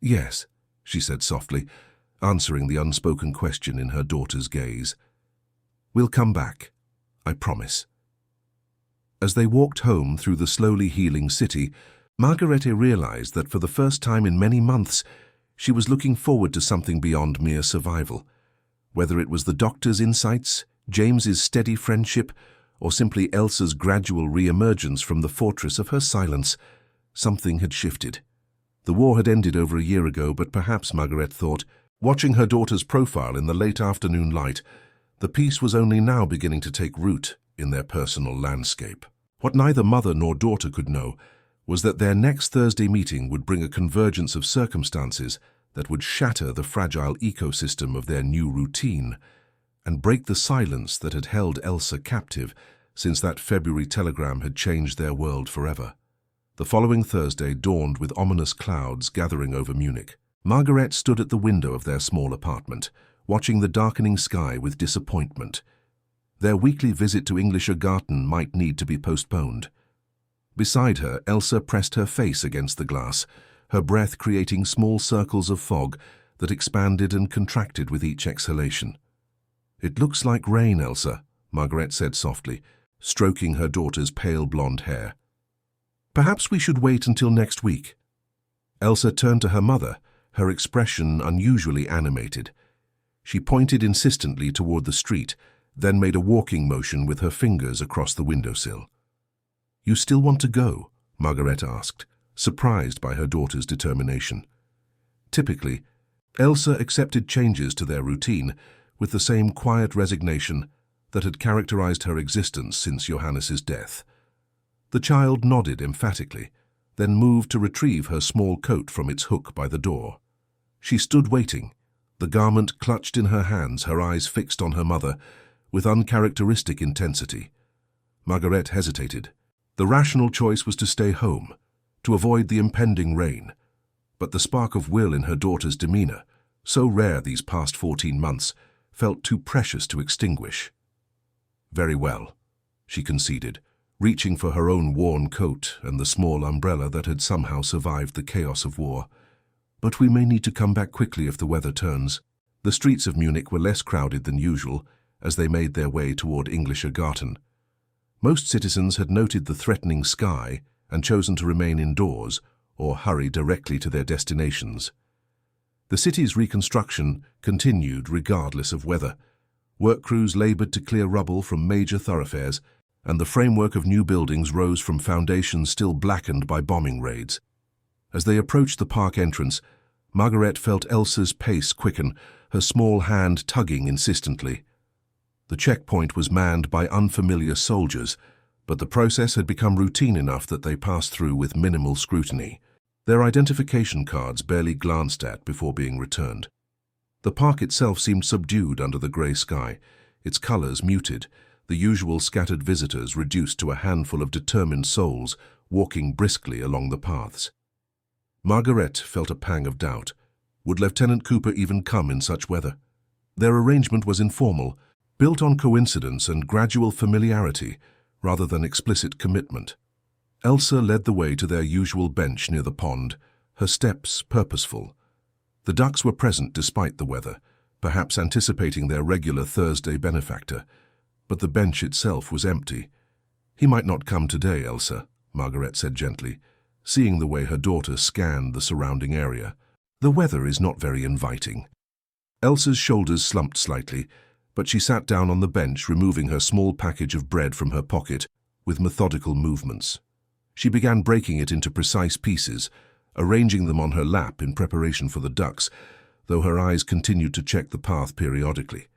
"Yes," she said softly, answering the unspoken question in her daughter's gaze. "We'll come back, I promise." As they walked home through the slowly healing city, Margarete realized that for the first time in many months, she was looking forward to something beyond mere survival. Whether it was the doctor's insights, James's steady friendship, or simply Elsa's gradual re-emergence from the fortress of her silence, something had shifted. The war had ended over a year ago, but perhaps, Margaret thought, watching her daughter's profile in the late afternoon light, the peace was only now beginning to take root in their personal landscape. What neither mother nor daughter could know was that their next Thursday meeting would bring a convergence of circumstances that would shatter the fragile ecosystem of their new routine and break the silence that had held Elsa captive since that February telegram had changed their world forever. The following Thursday dawned with ominous clouds gathering over Munich. Margaret stood at the window of their small apartment, watching the darkening sky with disappointment. Their weekly visit to Englischer Garten might need to be postponed. Beside her, Elsa pressed her face against the glass, her breath creating small circles of fog that expanded and contracted with each exhalation. "It looks like rain, Elsa," Margaret said softly, stroking her daughter's pale blonde hair. "Perhaps we should wait until next week." Elsa turned to her mother, her expression unusually animated. She pointed insistently toward the street, then made a walking motion with her fingers across the windowsill. "You still want to go?" Margaret asked, surprised by her daughter's determination. Typically, Elsa accepted changes to their routine with the same quiet resignation that had characterized her existence since Johannes's death. The child nodded emphatically, then moved to retrieve her small coat from its hook by the door. She stood waiting, the garment clutched in her hands, her eyes fixed on her mother, with uncharacteristic intensity. Margaret hesitated. The rational choice was to stay home, to avoid the impending rain. But the spark of will in her daughter's demeanor, so rare these past 14 months, felt too precious to extinguish. "Very well," she conceded, reaching for her own worn coat and the small umbrella that had somehow survived the chaos of war. "But we may need to come back quickly if the weather turns." The streets of Munich were less crowded than usual as they made their way toward Englischer Garten. Most citizens had noted the threatening sky and chosen to remain indoors or hurry directly to their destinations. The city's reconstruction continued regardless of weather. Work crews labored to clear rubble from major thoroughfares, and the framework of new buildings rose from foundations still blackened by bombing raids. As they approached the park entrance, Margaret felt Elsa's pace quicken, her small hand tugging insistently. The checkpoint was manned by unfamiliar soldiers, but the process had become routine enough that they passed through with minimal scrutiny. Their identification cards barely glanced at before being returned. The park itself seemed subdued under the grey sky, its colours muted, the usual scattered visitors reduced to a handful of determined souls walking briskly along the paths. Margaret felt a pang of doubt. Would Lieutenant Cooper even come in such weather? Their arrangement was informal, built on coincidence and gradual familiarity rather than explicit commitment. Elsa led the way to their usual bench near the pond, her steps purposeful. The ducks were present despite the weather, perhaps anticipating their regular Thursday benefactor, but the bench itself was empty. "He might not come today, Elsa," Margaret said gently, seeing the way her daughter scanned the surrounding area. "The weather is not very inviting." Elsa's shoulders slumped slightly, but she sat down on the bench, removing her small package of bread from her pocket with methodical movements. She began breaking it into precise pieces, arranging them on her lap in preparation for the ducks, though her eyes continued to check the path periodically.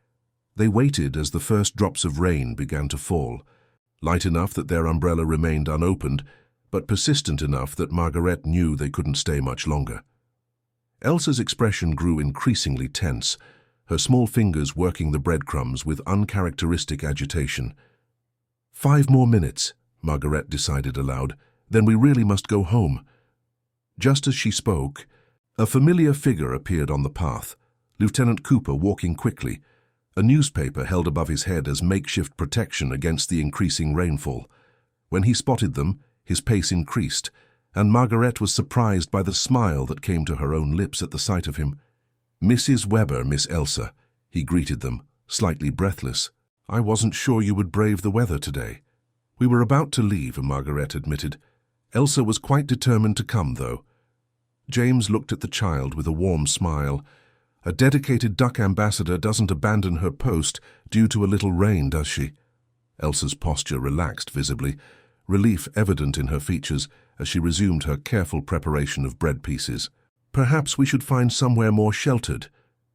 They waited as the first drops of rain began to fall, light enough that their umbrella remained unopened, but persistent enough that Margaret knew they couldn't stay much longer. Elsa's expression grew increasingly tense, her small fingers working the breadcrumbs with uncharacteristic agitation. 5 more minutes, Margaret decided aloud, then we really must go home. Just as she spoke, a familiar figure appeared on the path, Lieutenant Cooper walking quickly, a newspaper held above his head as makeshift protection against the increasing rainfall. When he spotted them, his pace increased, and Margaret was surprised by the smile that came to her own lips at the sight of him. "Mrs. Weber, Miss Elsa," he greeted them, slightly breathless. "I wasn't sure you would brave the weather today." "We were about to leave," Margaret admitted. Elsa was quite determined to come, though. James looked at the child with a warm smile. "A dedicated duck ambassador doesn't abandon her post due to a little rain, does she?" Elsa's posture relaxed visibly, relief evident in her features as she resumed her careful preparation of bread pieces. "Perhaps we should find somewhere more sheltered,"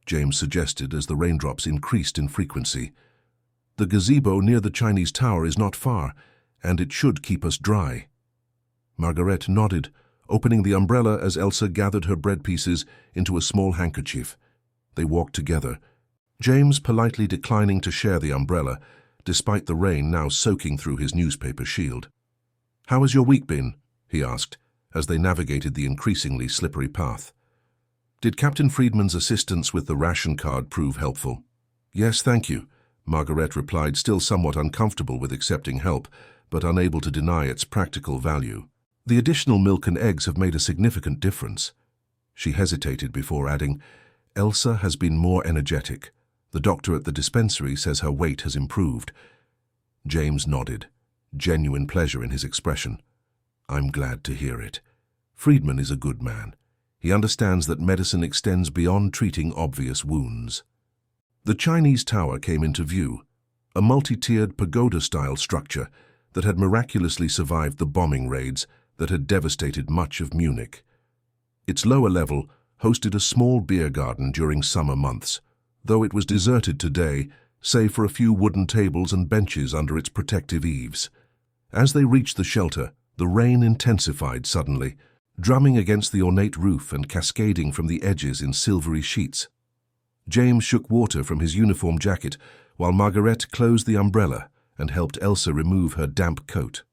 James suggested as the raindrops increased in frequency. "The gazebo near the Chinese tower is not far, and it should keep us dry." Margaret nodded, opening the umbrella as Elsa gathered her bread pieces into a small handkerchief. They walked together, James politely declining to share the umbrella, despite the rain now soaking through his newspaper shield. "How has your week been?" he asked, as they navigated the increasingly slippery path. "Did Captain Friedman's assistance with the ration card prove helpful?" "Yes, thank you," Margaret replied, still somewhat uncomfortable with accepting help, but unable to deny its practical value. "The additional milk and eggs have made a significant difference." She hesitated before adding, "Elsa has been more energetic. The doctor at the dispensary says her weight has improved." James nodded, genuine pleasure in his expression. "I'm glad to hear it. Friedman is a good man. He understands that medicine extends beyond treating obvious wounds." The Chinese tower came into view, a multi-tiered pagoda-style structure that had miraculously survived the bombing raids that had devastated much of Munich. Its lower level hosted a small beer garden during summer months, though it was deserted today, save for a few wooden tables and benches under its protective eaves. As they reached the shelter, the rain intensified suddenly, drumming against the ornate roof and cascading from the edges in silvery sheets. James shook water from his uniform jacket, while Margaret closed the umbrella and helped Elsa remove her damp coat.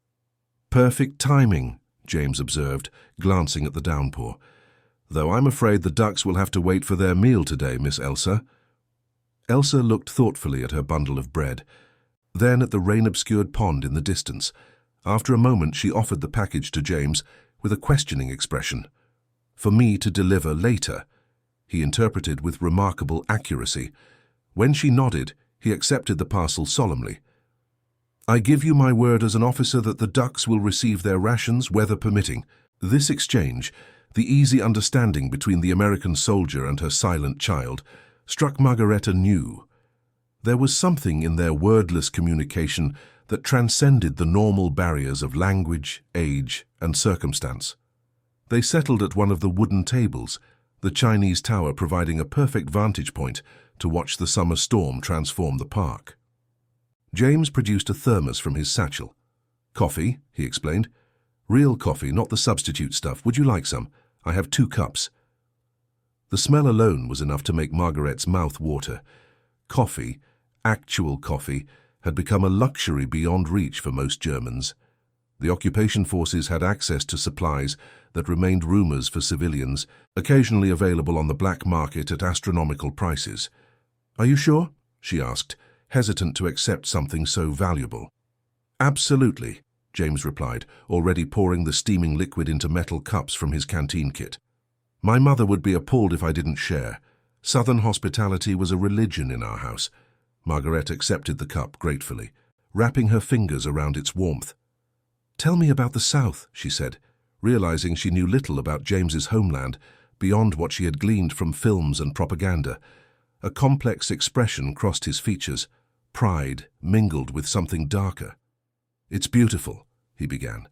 "Perfect timing," James observed, glancing at the downpour. "Though I'm afraid the ducks will have to wait for their meal today, Miss Elsa." Elsa looked thoughtfully at her bundle of bread, then at the rain-obscured pond in the distance. After a moment, she offered the package to James with a questioning expression. "For me to deliver later," he interpreted with remarkable accuracy. When she nodded, he accepted the parcel solemnly. "I give you my word as an officer that the ducks will receive their rations, weather permitting." This exchange, the easy understanding between the American soldier and her silent child, struck Margaret anew. There was something in their wordless communication that transcended the normal barriers of language, age, and circumstance. They settled at one of the wooden tables, the Chinese tower providing a perfect vantage point to watch the summer storm transform the park. James produced a thermos from his satchel. "Coffee," he explained. "Real coffee, not the substitute stuff. Would you like some? I have 2 cups." The smell alone was enough to make Margaret's mouth water. Coffee, actual coffee, had become a luxury beyond reach for most Germans. The occupation forces had access to supplies that remained rumors for civilians, occasionally available on the black market at astronomical prices. "Are you sure?" she asked, hesitant to accept something so valuable. "Absolutely," James replied, already pouring the steaming liquid into metal cups from his canteen kit. "My mother would be appalled if I didn't share. Southern hospitality was a religion in our house." Margaret accepted the cup gratefully, wrapping her fingers around its warmth. "Tell me about the South," she said, realizing she knew little about James's homeland beyond what she had gleaned from films and propaganda. A complex expression crossed his features, pride mingled with something darker. "It's beautiful," he began.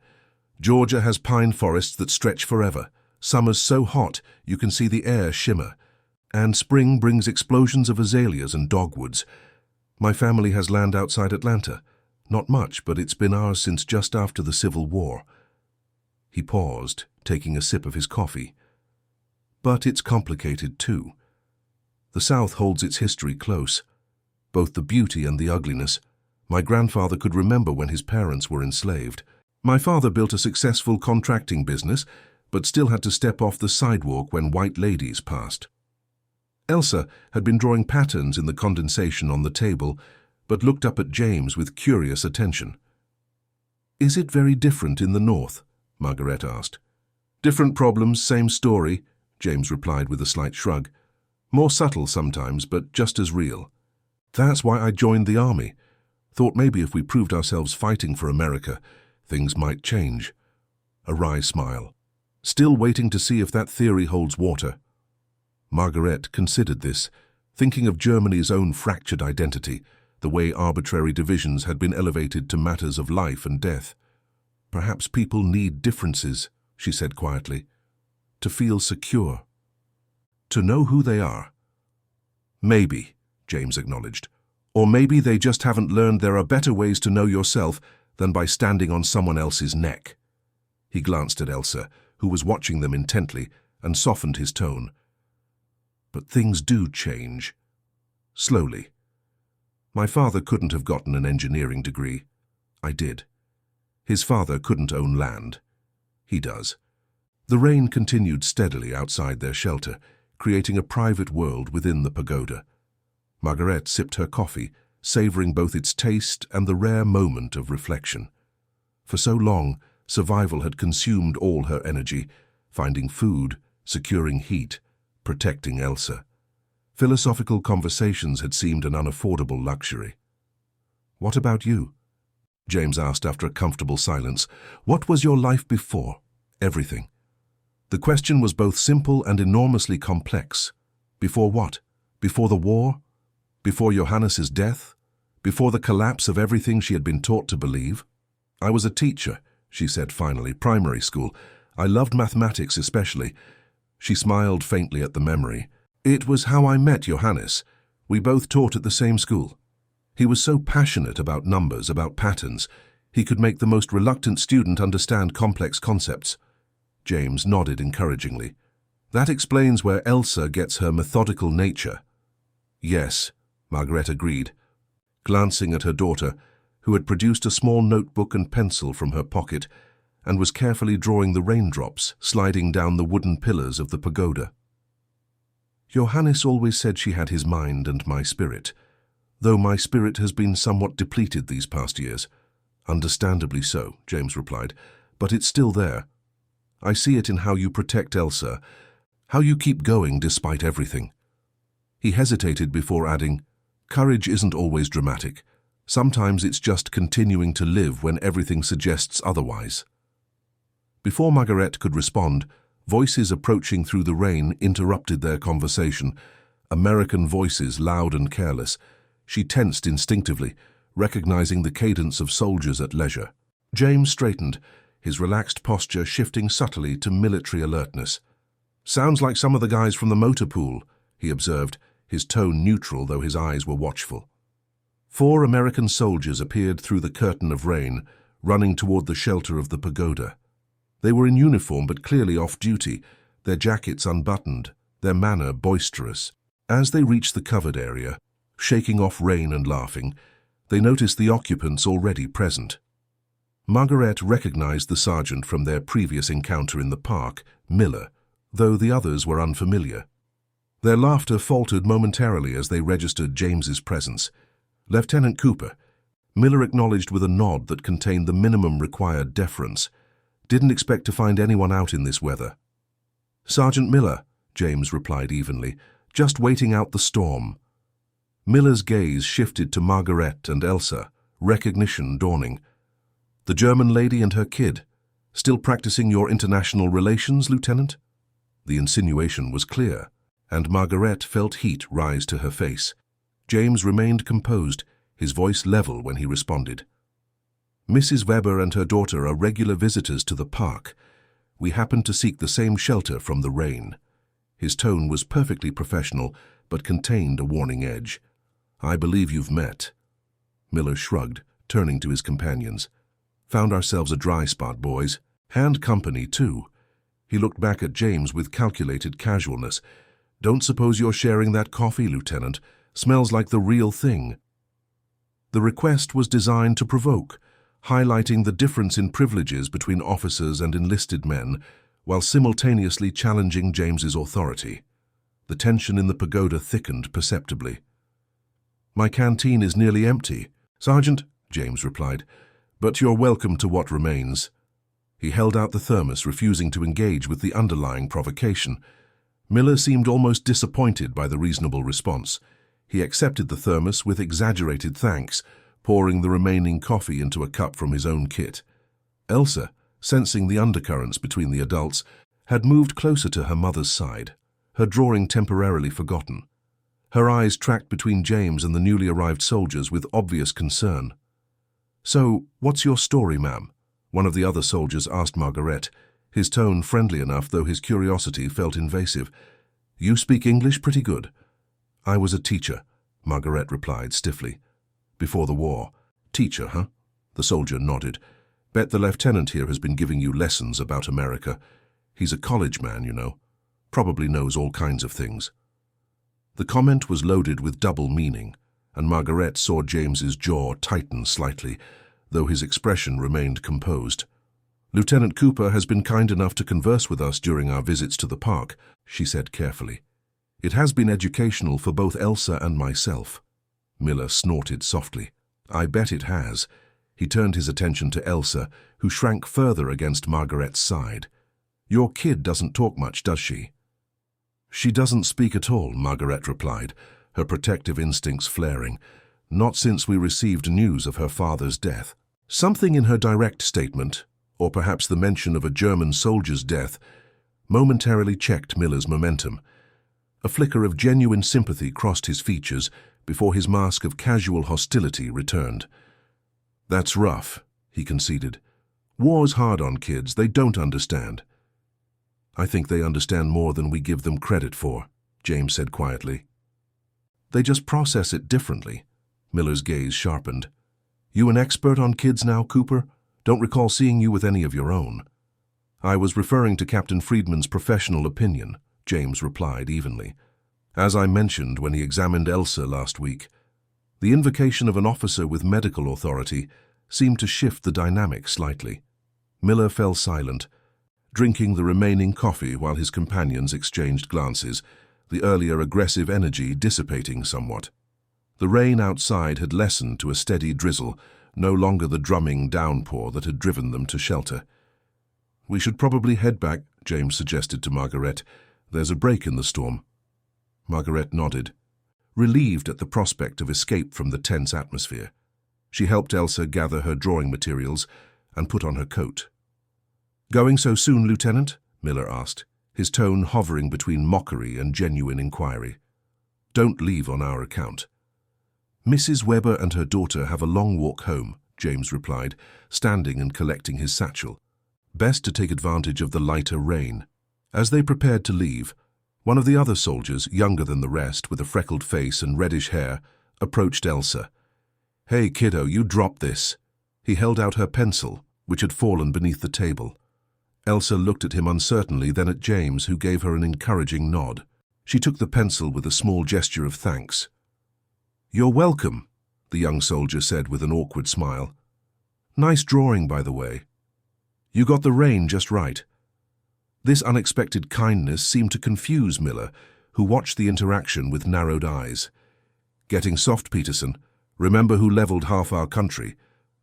"Georgia has pine forests that stretch forever, summers so hot you can see the air shimmer, and spring brings explosions of azaleas and dogwoods. My family has land outside Atlanta. Not much, but it's been ours since just after the Civil War." He paused, taking a sip of his coffee. "But it's complicated too. The South holds its history close, both the beauty and the ugliness. My grandfather could remember when his parents were enslaved. My father built a successful contracting business, but still had to step off the sidewalk when white ladies passed." Elsa had been drawing patterns in the condensation on the table, but looked up at James with curious attention. "Is it very different in the North?" Margaret asked. "Different problems, same story," James replied with a slight shrug. "More subtle sometimes, but just as real. That's why I joined the army. Thought maybe if we proved ourselves fighting for America, things might change." A wry smile. "Still waiting to see if that theory holds water." Margaret considered this, thinking of Germany's own fractured identity, the way arbitrary divisions had been elevated to matters of life and death. "Perhaps people need differences," she said quietly, "to feel secure, to know who they are." "Maybe," James acknowledged. "Or maybe they just haven't learned there are better ways to know yourself than by standing on someone else's neck." He glanced at Elsa, who was watching them intently, and softened his tone. "But things do change. Slowly. My father couldn't have gotten an engineering degree. I did. His father couldn't own land. He does." The rain continued steadily outside their shelter, creating a private world within the pagoda. Margaret sipped her coffee, savoring both its taste and the rare moment of reflection. For so long, survival had consumed all her energy, finding food, securing heat, protecting Elsa. Philosophical conversations had seemed an unaffordable luxury. "What about you?" James asked after a comfortable silence. "What was your life before everything?" The question was both simple and enormously complex. Before what? Before the war? Before Johannes's death? Before the collapse of everything she had been taught to believe? "I was a teacher," she said finally, "primary school. I loved mathematics especially." She smiled faintly at the memory. "It was how I met Johannes. We both taught at the same school. He was so passionate about numbers, about patterns. He could make the most reluctant student understand complex concepts. James nodded encouragingly. That explains where Elsa gets her methodical nature. Yes, Margaret agreed, glancing at her daughter, who had produced a small notebook and pencil from her pocket and was carefully drawing the raindrops sliding down the wooden pillars of the pagoda. Johannes always said she had his mind and my spirit, though my spirit has been somewhat depleted these past years. Understandably so, James replied, but it's still there. I see it in how you protect Elsa, how you keep going despite everything. He hesitated before adding, courage isn't always dramatic. Sometimes it's just continuing to live when everything suggests otherwise. Before Margaret could respond, voices approaching through the rain interrupted their conversation, American voices loud and careless. She tensed instinctively, recognizing the cadence of soldiers at leisure. James straightened, his relaxed posture shifting subtly to military alertness. Sounds like some of the guys from the motor pool, he observed, his tone neutral though his eyes were watchful. 4 American soldiers appeared through the curtain of rain, running toward the shelter of the pagoda. They were in uniform but clearly off-duty, their jackets unbuttoned, their manner boisterous. As they reached the covered area, shaking off rain and laughing, they noticed the occupants already present. Margaret recognized the sergeant from their previous encounter in the park, Miller, though the others were unfamiliar. Their laughter faltered momentarily as they registered James's presence. Lieutenant Cooper, Miller acknowledged with a nod that contained the minimum required deference. Didn't expect to find anyone out in this weather. Sergeant Miller, James replied evenly, just waiting out the storm. Miller's gaze shifted to Margaret and Elsa, recognition dawning. The German lady and her kid. Still practicing your international relations, Lieutenant? The insinuation was clear, and Margaret felt heat rise to her face. James remained composed, his voice level when he responded. Mrs. Weber and her daughter are regular visitors to the park. We happened to seek the same shelter from the rain. His tone was perfectly professional, but contained a warning edge. I believe you've met. Miller shrugged, turning to his companions. Found ourselves a dry spot, boys. And company, too. He looked back at James with calculated casualness. Don't suppose you're sharing that coffee, Lieutenant. Smells like the real thing. The request was designed to provoke, highlighting the difference in privileges between officers and enlisted men, while simultaneously challenging James's authority. The tension in the pagoda thickened perceptibly. My canteen is nearly empty, Sergeant, James replied, but you're welcome to what remains. He held out the thermos, refusing to engage with the underlying provocation. Miller seemed almost disappointed by the reasonable response. He accepted the thermos with exaggerated thanks, pouring the remaining coffee into a cup from his own kit. Elsa, sensing the undercurrents between the adults, had moved closer to her mother's side, her drawing temporarily forgotten. Her eyes tracked between James and the newly arrived soldiers with obvious concern. So, what's your story, ma'am? One of the other soldiers asked Margaret, his tone friendly enough though his curiosity felt invasive. You speak English pretty good. I was a teacher, Margaret replied stiffly. Before the war. Teacher, huh? The soldier nodded. Bet the lieutenant here has been giving you lessons about America. He's a college man, you know. Probably knows all kinds of things. The comment was loaded with double meaning, and Margaret saw James's jaw tighten slightly, though his expression remained composed. Lieutenant Cooper has been kind enough to converse with us during our visits to the park, she said carefully. It has been educational for both Elsa and myself. Miller snorted softly. I bet it has. He turned his attention to Elsa, who shrank further against Margaret's side. Your kid doesn't talk much, does she? She doesn't speak at all, Margaret replied, her protective instincts flaring. Not since we received news of her father's death. Something in her direct statement, or perhaps the mention of a German soldier's death, momentarily checked Miller's momentum. A flicker of genuine sympathy crossed his features before his mask of casual hostility returned. That's rough, he conceded. War's hard on kids, they don't understand. I think they understand more than we give them credit for, James said quietly. They just process it differently. Miller's gaze sharpened. You an expert on kids now, Cooper? Don't recall seeing you with any of your own. I was referring to Captain Friedman's professional opinion, James replied evenly. As I mentioned when he examined Elsa last week, the invocation of an officer with medical authority seemed to shift the dynamic slightly. Miller fell silent, drinking the remaining coffee while his companions exchanged glances, the earlier aggressive energy dissipating somewhat. The rain outside had lessened to a steady drizzle, no longer the drumming downpour that had driven them to shelter. "We should probably head back," James suggested to Margaret. "There's a break in the storm." Margaret nodded, relieved at the prospect of escape from the tense atmosphere. She helped Elsa gather her drawing materials and put on her coat. "Going so soon, Lieutenant?" Miller asked, his tone hovering between mockery and genuine inquiry. "Don't leave on our account." "Mrs. Weber and her daughter have a long walk home," James replied, standing and collecting his satchel. "Best to take advantage of the lighter rain." As they prepared to leave, one of the other soldiers, younger than the rest, with a freckled face and reddish hair, approached Elsa. "Hey, kiddo, you dropped this." He held out her pencil, which had fallen beneath the table. Elsa looked at him uncertainly, then at James, who gave her an encouraging nod. She took the pencil with a small gesture of thanks. "You're welcome," the young soldier said with an awkward smile. "Nice drawing, by the way. You got the rain just right." This unexpected kindness seemed to confuse Miller, who watched the interaction with narrowed eyes. "Getting soft, Peterson. Remember who leveled half our country?"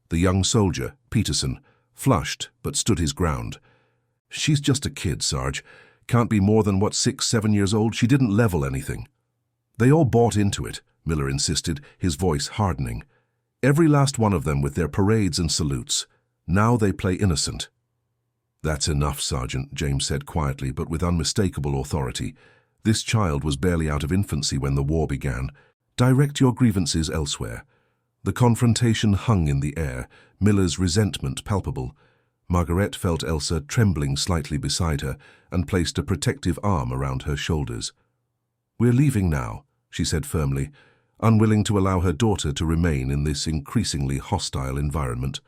The young soldier, Peterson, flushed but stood his ground. "She's just a kid, Sarge. Can't be more than, 6, 7 years old? She didn't level anything." "They all bought into it," Miller insisted, his voice hardening. "Every last one of them with their parades and salutes. Now they play innocent." "That's enough, Sergeant," James said quietly but with unmistakable authority. "This child was barely out of infancy when the war began. Direct your grievances elsewhere." The confrontation hung in the air, Miller's resentment palpable. Margaret felt Elsa trembling slightly beside her and placed a protective arm around her shoulders. "We're leaving now," she said firmly, unwilling to allow her daughter to remain in this increasingly hostile environment.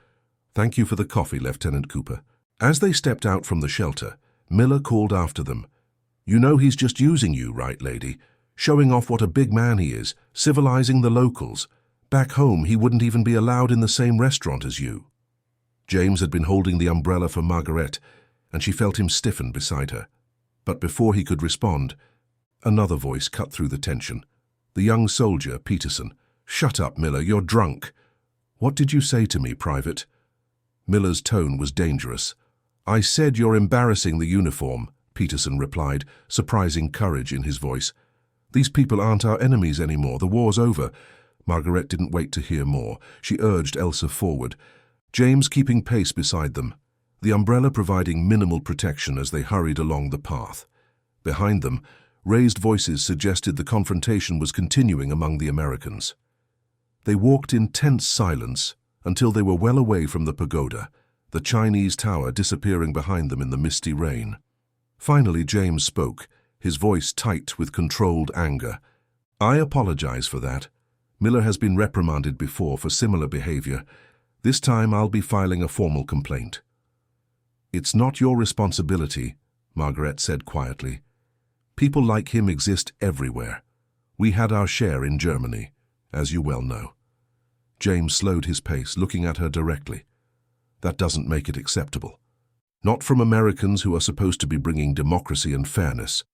"Thank you for the coffee, Lieutenant Cooper." As they stepped out from the shelter, Miller called after them. "You know he's just using you, right, lady? Showing off what a big man he is, civilizing the locals. Back home, he wouldn't even be allowed in the same restaurant as you." James had been holding the umbrella for Margaret, and she felt him stiffen beside her. But before he could respond, another voice cut through the tension. The young soldier, Peterson. "Shut up, Miller, you're drunk." "What did you say to me, Private?" Miller's tone was dangerous. "I said you're embarrassing the uniform," Peterson replied, surprising courage in his voice. "These people aren't our enemies anymore. The war's over." Margaret didn't wait to hear more. She urged Elsa forward, James keeping pace beside them, the umbrella providing minimal protection as they hurried along the path. Behind them, raised voices suggested the confrontation was continuing among the Americans. They walked in tense silence until they were well away from the pagoda, the Chinese tower disappearing behind them in the misty rain. Finally, James spoke, his voice tight with controlled anger. "I apologize for that. Miller has been reprimanded before for similar behavior. This time I'll be filing a formal complaint." "It's not your responsibility," Margaret said quietly. "People like him exist everywhere. We had our share in Germany, as you well know." James slowed his pace, looking at her directly. "That doesn't make it acceptable. Not from Americans who are supposed to be bringing democracy and fairness."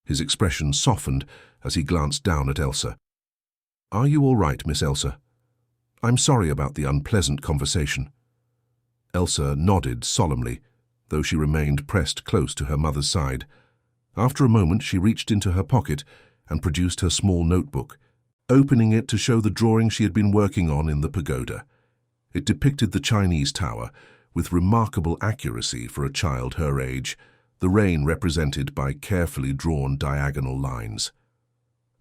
His expression softened as he glanced down at Elsa. "Are you all right, Miss Elsa? I'm sorry about the unpleasant conversation." Elsa nodded solemnly, though she remained pressed close to her mother's side. After a moment, she reached into her pocket and produced her small notebook, opening it to show the drawing she had been working on in the pagoda. It depicted the Chinese tower, with remarkable accuracy for a child her age, the rain represented by carefully drawn diagonal lines.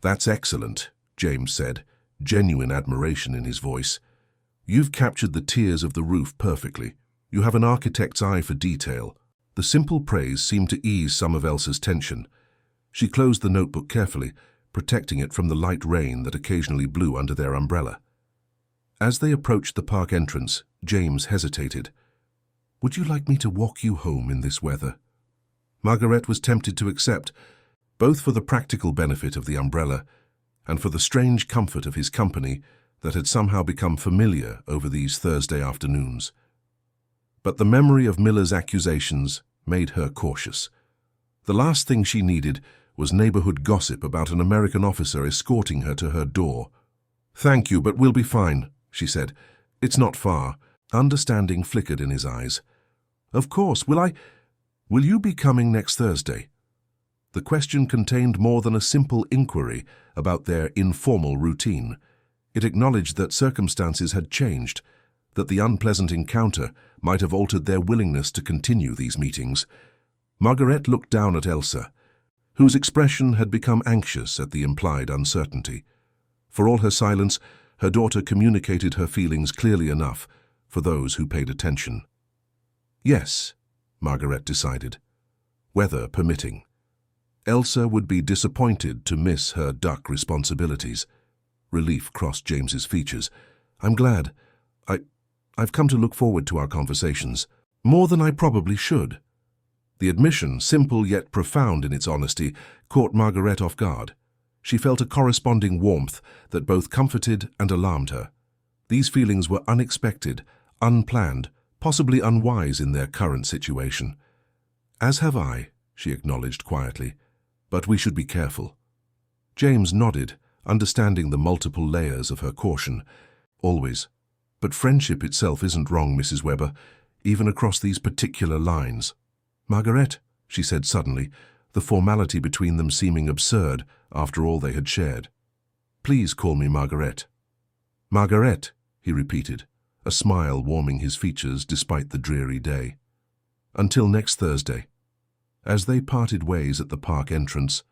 "That's excellent," James said, genuine admiration in his voice. "You've captured the tiers of the roof perfectly. You have an architect's eye for detail." The simple praise seemed to ease some of Elsa's tension. She closed the notebook carefully, protecting it from the light rain that occasionally blew under their umbrella. As they approached the park entrance, James hesitated. "Would you like me to walk you home in this weather?" Margaret was tempted to accept, both for the practical benefit of the umbrella and for the strange comfort of his company that had somehow become familiar over these Thursday afternoons. But the memory of Miller's accusations made her cautious. The last thing she needed was neighborhood gossip about an American officer escorting her to her door. "Thank you, but we'll be fine," she said. "It's not far." Understanding flickered in his eyes. "Of course. Will you be coming next Thursday?" The question contained more than a simple inquiry about their informal routine. It acknowledged that circumstances had changed, that the unpleasant encounter might have altered their willingness to continue these meetings. Margaret looked down at Elsa, whose expression had become anxious at the implied uncertainty. For all her silence, her daughter communicated her feelings clearly enough for those who paid attention. Yes, Margaret decided, weather permitting. Elsa would be disappointed to miss her duck responsibilities. Relief crossed James's features. "I'm glad. I've come to look forward to our conversations, more than I probably should." The admission, simple yet profound in its honesty, caught Margaret off guard. She felt a corresponding warmth that both comforted and alarmed her. These feelings were unexpected, unplanned, possibly unwise in their current situation. "As have I," she acknowledged quietly, "but we should be careful." James nodded, understanding the multiple layers of her caution. "Always. But friendship itself isn't wrong, Mrs. Weber, even across these particular lines." "Margaret," she said suddenly, the formality between them seeming absurd after all they had shared. "Please call me Margaret." "Margaret," he repeated, a smile warming his features despite the dreary day. "Until next Thursday." As they parted ways at the park entrance,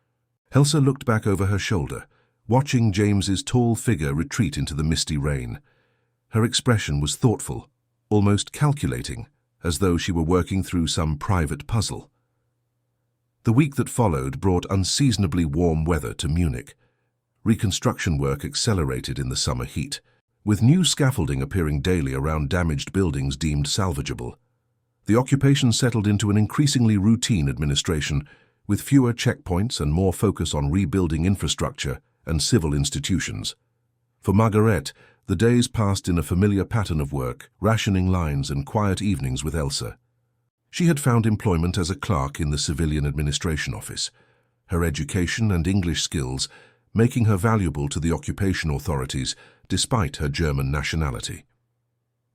Elsa looked back over her shoulder, watching James's tall figure retreat into the misty rain. Her expression was thoughtful, almost calculating, as though she were working through some private puzzle. The week that followed brought unseasonably warm weather to Munich. Reconstruction work accelerated in the summer heat, with new scaffolding appearing daily around damaged buildings deemed salvageable. The occupation settled into an increasingly routine administration, with fewer checkpoints and more focus on rebuilding infrastructure and civil institutions. For Margaret, the days passed in a familiar pattern of work, rationing lines and quiet evenings with Elsa. She had found employment as a clerk in the civilian administration office, her education and English skills making her valuable to the occupation authorities despite her German nationality.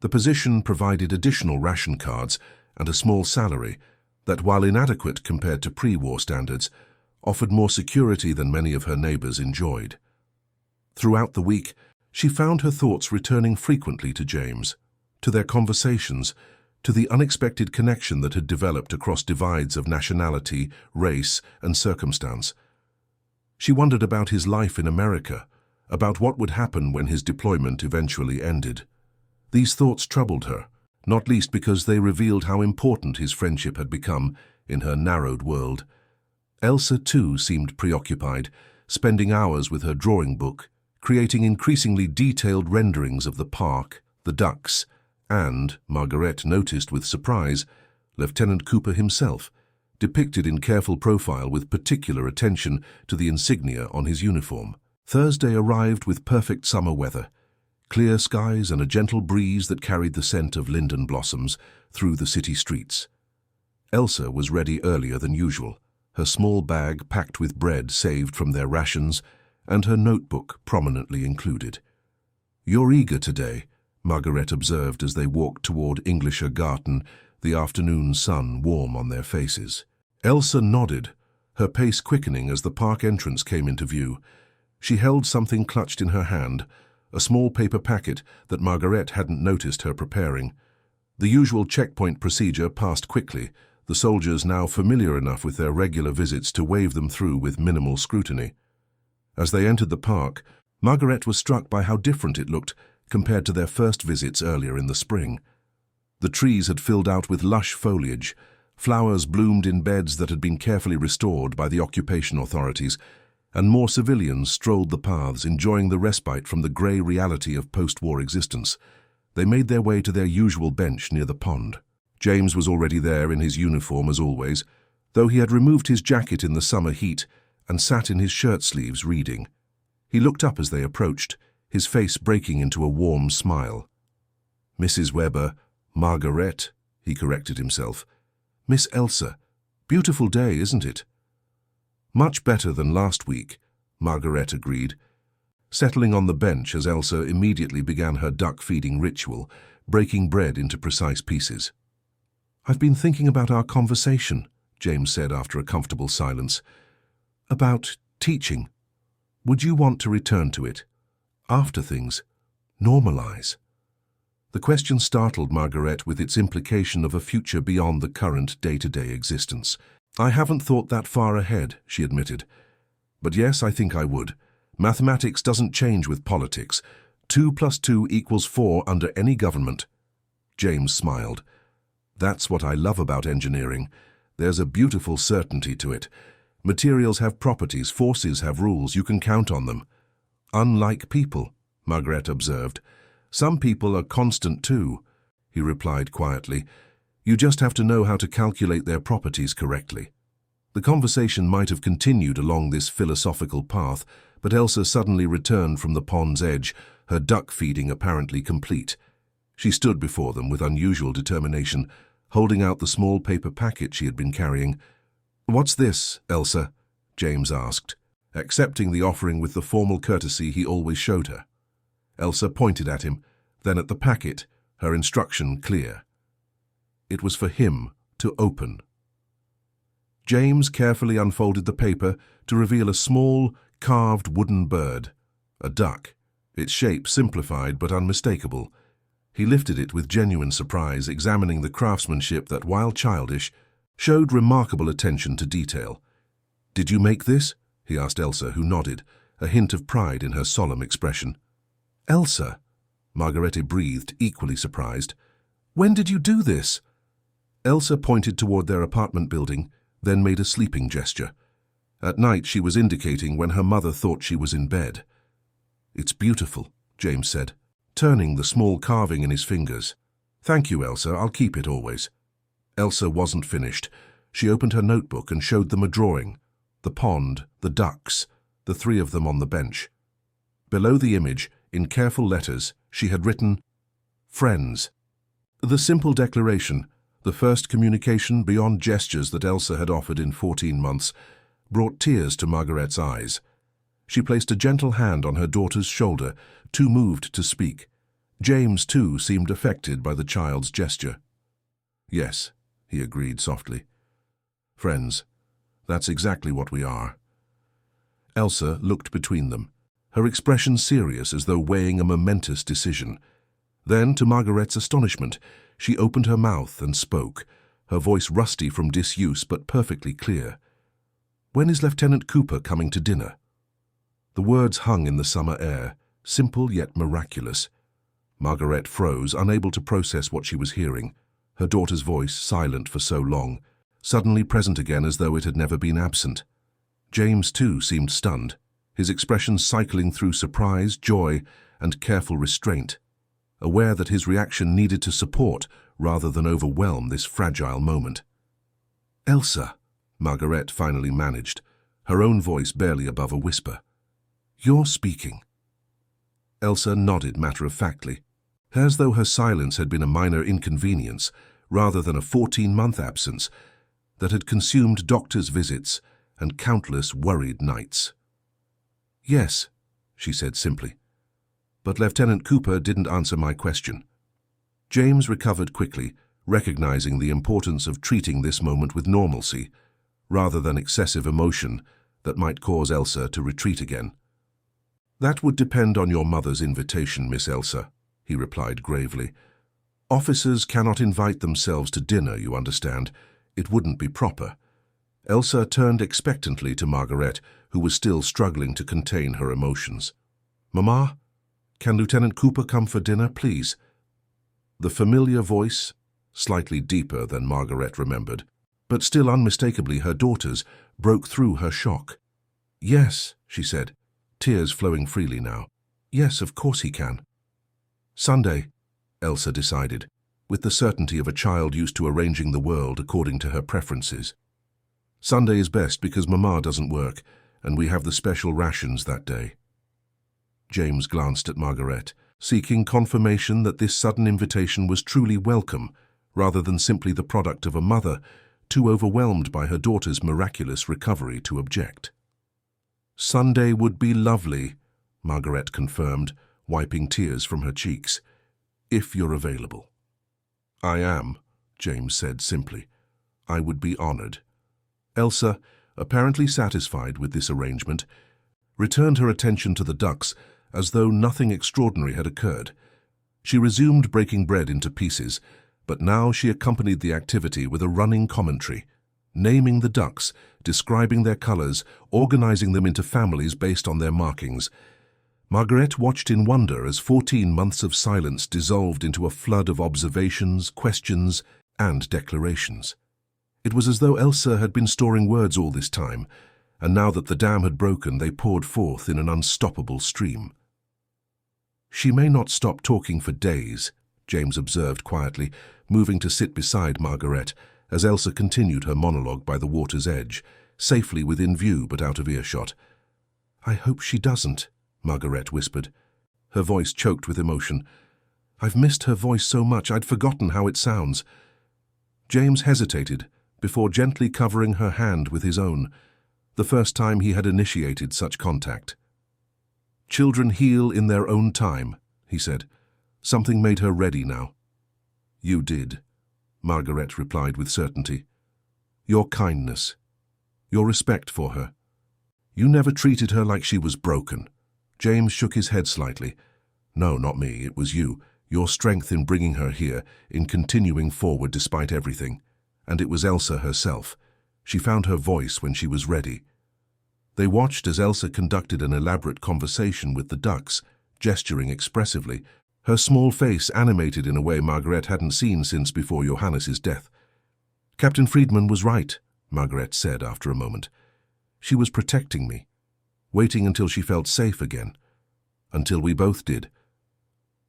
The position provided additional ration cards and a small salary that, while inadequate compared to pre-war standards, offered more security than many of her neighbors enjoyed. Throughout the week, she found her thoughts returning frequently to James, to their conversations, to the unexpected connection that had developed across divides of nationality, race, and circumstance. She wondered about his life in America, about what would happen when his deployment eventually ended. These thoughts troubled her, not least because they revealed how important his friendship had become in her narrowed world. Elsa, too, seemed preoccupied, spending hours with her drawing book, creating increasingly detailed renderings of the park, the ducks, and, Margaret noticed with surprise, Lieutenant Cooper himself, depicted in careful profile with particular attention to the insignia on his uniform. Thursday arrived with perfect summer weather, clear skies and a gentle breeze that carried the scent of linden blossoms through the city streets. Elsa was ready earlier than usual, her small bag packed with bread saved from their rations, and her notebook prominently included. "You're eager today," Margaret observed as they walked toward Englischer Garten, the afternoon sun warm on their faces. Elsa nodded, her pace quickening as the park entrance came into view. She held something clutched in her hand, a small paper packet that Margaret hadn't noticed her preparing. The usual checkpoint procedure passed quickly, the soldiers now familiar enough with their regular visits to wave them through with minimal scrutiny. As they entered the park, Margaret was struck by how different it looked compared to their first visits earlier in the spring. The trees had filled out with lush foliage, flowers bloomed in beds that had been carefully restored by the occupation authorities, and more civilians strolled the paths, enjoying the respite from the grey reality of post-war existence. They made their way to their usual bench near the pond. James was already there in his uniform as always, though he had removed his jacket in the summer heat and sat in his shirt sleeves reading. He looked up as they approached, his face breaking into a warm smile. "Mrs. Weber, Margaret," he corrected himself. "Miss Elsa. Beautiful day, isn't it?" "Much better than last week," Margaret agreed, settling on the bench as Elsa immediately began her duck-feeding ritual, breaking bread into precise pieces. "I've been thinking about our conversation," James said after a comfortable silence. "About teaching. Would you want to return to it? After things normalize?" The question startled Margaret with its implication of a future beyond the current day-to-day existence. "I haven't thought that far ahead," she admitted. "But yes, I think I would. Mathematics doesn't change with politics. 2 + 2 = 4 under any government." James smiled. "That's what I love about engineering. There's a beautiful certainty to it. Materials have properties, forces have rules, you can count on them." "Unlike people," Margaret observed. "Some people are constant too," he replied quietly. "You just have to know how to calculate their properties correctly." The conversation might have continued along this philosophical path, but Elsa suddenly returned from the pond's edge, her duck feeding apparently complete. She stood before them with unusual determination, holding out the small paper packet she had been carrying. "What's this, Elsa?" James asked, accepting the offering with the formal courtesy he always showed her. Elsa pointed at him, then at the packet, her instruction clear. It was for him to open. James carefully unfolded the paper to reveal a small, carved wooden bird, a duck, its shape simplified but unmistakable. He lifted it with genuine surprise, examining the craftsmanship that, while childish, showed remarkable attention to detail. "Did you make this?" he asked Elsa, who nodded, a hint of pride in her solemn expression. "Elsa," Margarete breathed, equally surprised. "When did you do this?" Elsa pointed toward their apartment building, then made a sleeping gesture. At night she was indicating when her mother thought she was in bed. "It's beautiful," James said, turning the small carving in his fingers. "Thank you, Elsa, I'll keep it always." Elsa wasn't finished. She opened her notebook and showed them a drawing. The pond, the ducks, the 3 of them on the bench. Below the image, in careful letters, she had written, "Friends." The simple declaration, the first communication beyond gestures that Elsa had offered in 14 months, brought tears to Margaret's eyes. She placed a gentle hand on her daughter's shoulder, too moved to speak. James, too, seemed affected by the child's gesture. "Yes," he agreed softly. "Friends, that's exactly what we are." Elsa looked between them, her expression serious as though weighing a momentous decision. Then, to Margaret's astonishment, she opened her mouth and spoke, her voice rusty from disuse but perfectly clear. "When is Lieutenant Cooper coming to dinner?" The words hung in the summer air, simple yet miraculous. Margaret froze, unable to process what she was hearing, her daughter's voice, silent for so long, suddenly present again as though it had never been absent. James, too, seemed stunned, his expression cycling through surprise, joy, and careful restraint, aware that his reaction needed to support rather than overwhelm this fragile moment. "Elsa," Margaret finally managed, her own voice barely above a whisper. "You're speaking." Elsa nodded matter-of-factly, as though her silence had been a minor inconvenience rather than a 14-month absence that had consumed doctors' visits and countless worried nights. "Yes," she said simply. "But Lieutenant Cooper didn't answer my question." James recovered quickly, recognizing the importance of treating this moment with normalcy, rather than excessive emotion that might cause Elsa to retreat again. "That would depend on your mother's invitation, Miss Elsa," he replied gravely. "Officers cannot invite themselves to dinner, you understand. It wouldn't be proper." Elsa turned expectantly to Margaret, who was still struggling to contain her emotions. "Mama, can Lieutenant Cooper come for dinner, please?" The familiar voice, slightly deeper than Margaret remembered, but still unmistakably her daughter's, broke through her shock. "Yes," she said, tears flowing freely now. Yes, of course he can. Sunday, Elsa decided, with the certainty of a child used to arranging the world according to her preferences. Sunday is best because Mama doesn't work, and we have the special rations that day. James glanced at Margaret, seeking confirmation that this sudden invitation was truly welcome, rather than simply the product of a mother too overwhelmed by her daughter's miraculous recovery to object. Sunday would be lovely, Margaret confirmed, wiping tears from her cheeks, if you're available. I am, James said simply. I would be honored. Elsa, apparently satisfied with this arrangement, returned her attention to the ducks as though nothing extraordinary had occurred. She resumed breaking bread into pieces, but now she accompanied the activity with a running commentary, naming the ducks, describing their colors, organizing them into families based on their markings. Margaret watched in wonder as 14 months of silence dissolved into a flood of observations, questions, and declarations. It was as though Elsa had been storing words all this time, and now that the dam had broken, they poured forth in an unstoppable stream. She may not stop talking for days, James observed quietly, moving to sit beside Margaret as Elsa continued her monologue by the water's edge, safely within view but out of earshot. I hope she doesn't, Margaret whispered. Her voice choked with emotion. I've missed her voice so much I'd forgotten how it sounds. James hesitated before gently covering her hand with his own, the first time he had initiated such contact. Children heal in their own time, he said. Something made her ready now. You did, Margaret replied with certainty. Your kindness, your respect for her. You never treated her like she was broken. James shook his head slightly. No, not me, it was you. Your strength in bringing her here, in continuing forward despite everything. And it was Elsa herself. She found her voice when she was ready. They watched as Elsa conducted an elaborate conversation with the ducks, gesturing expressively, her small face animated in a way Margaret hadn't seen since before Johannes's death. Captain Friedman was right, Margaret said after a moment. She was protecting me, waiting until she felt safe again, until we both did.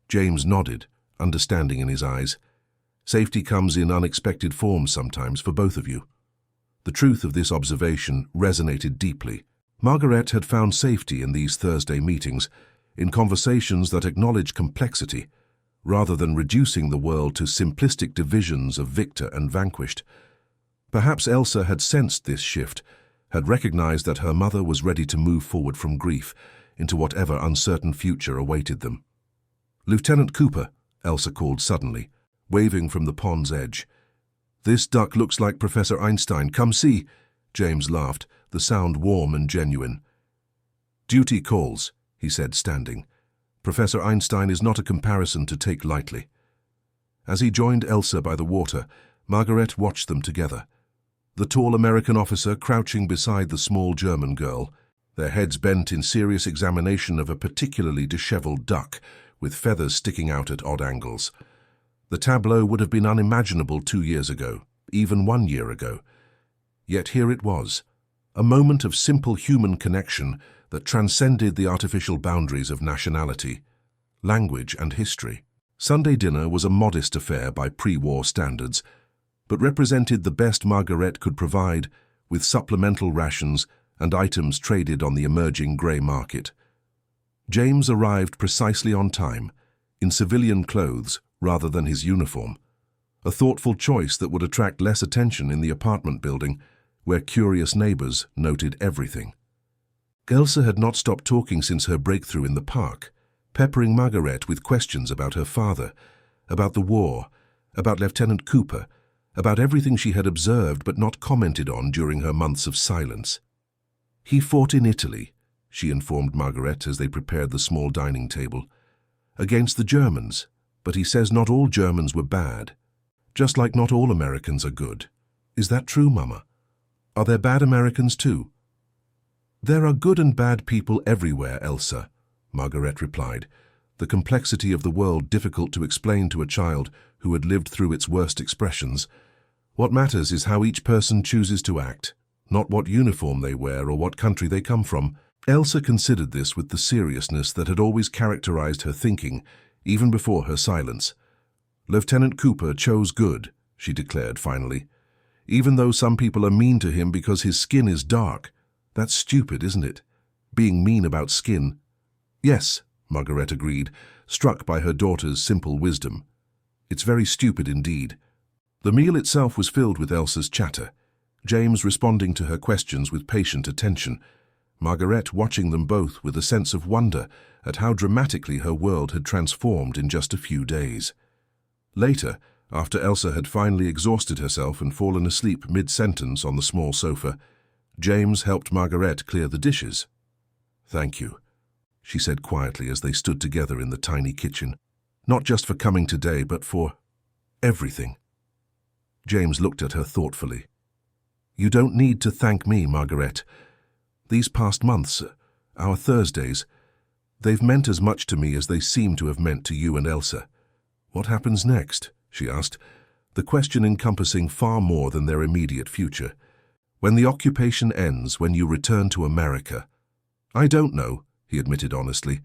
James nodded, understanding in his eyes. Safety comes in unexpected forms sometimes for both of you. The truth of this observation resonated deeply. Margaret had found safety in these Thursday meetings, in conversations that acknowledged complexity, rather than reducing the world to simplistic divisions of victor and vanquished. Perhaps Elsa had sensed this shift, had recognized that her mother was ready to move forward from grief into whatever uncertain future awaited them. Lieutenant Cooper, Elsa called suddenly, waving from the pond's edge. This duck looks like Professor Einstein. Come see. James laughed, the sound warm and genuine. Duty calls, he said, standing. Professor Einstein is not a comparison to take lightly. As he joined Elsa by the water, Margaret watched them together. The tall American officer crouching beside the small German girl, their heads bent in serious examination of a particularly disheveled duck, with feathers sticking out at odd angles. The tableau would have been unimaginable 2 years ago, even 1 year ago. Yet here it was, a moment of simple human connection that transcended the artificial boundaries of nationality, language, and history. Sunday dinner was a modest affair by pre-war standards, but represented the best Margaret could provide, with supplemental rations and items traded on the emerging grey market. James arrived precisely on time, in civilian clothes rather than his uniform, a thoughtful choice that would attract less attention in the apartment building, where curious neighbors noted everything. Elsa had not stopped talking since her breakthrough in the park, peppering Margaret with questions about her father, about the war, about Lieutenant Cooper, about everything she had observed but not commented on during her months of silence. He fought in Italy, she informed Margaret as they prepared the small dining table, against the Germans, but he says not all Germans were bad, just like not all Americans are good. Is that true, Mama? Are there bad Americans too? There are good and bad people everywhere, Elsa, Margaret replied, the complexity of the world difficult to explain to a child who had lived through its worst expressions. What matters is how each person chooses to act, not what uniform they wear or what country they come from. Elsa considered this with the seriousness that had always characterized her thinking, even before her silence. "Lieutenant Cooper chose good," she declared finally. "Even though some people are mean to him because his skin is dark. That's stupid, isn't it? Being mean about skin." "Yes," Margaret agreed, struck by her daughter's simple wisdom. "It's very stupid indeed." The meal itself was filled with Elsa's chatter, James responding to her questions with patient attention, Margaret watching them both with a sense of wonder at how dramatically her world had transformed in just a few days. Later, after Elsa had finally exhausted herself and fallen asleep mid-sentence on the small sofa, James helped Margaret clear the dishes. "Thank you," she said quietly as they stood together in the tiny kitchen. "Not just for coming today, but for everything." James looked at her thoughtfully. "You don't need to thank me, Margaret. These past months, our Thursdays, they've meant as much to me as they seem to have meant to you and Elsa." "What happens next?" she asked, the question encompassing far more than their immediate future. "When the occupation ends, when you return to America." "I don't know," he admitted honestly.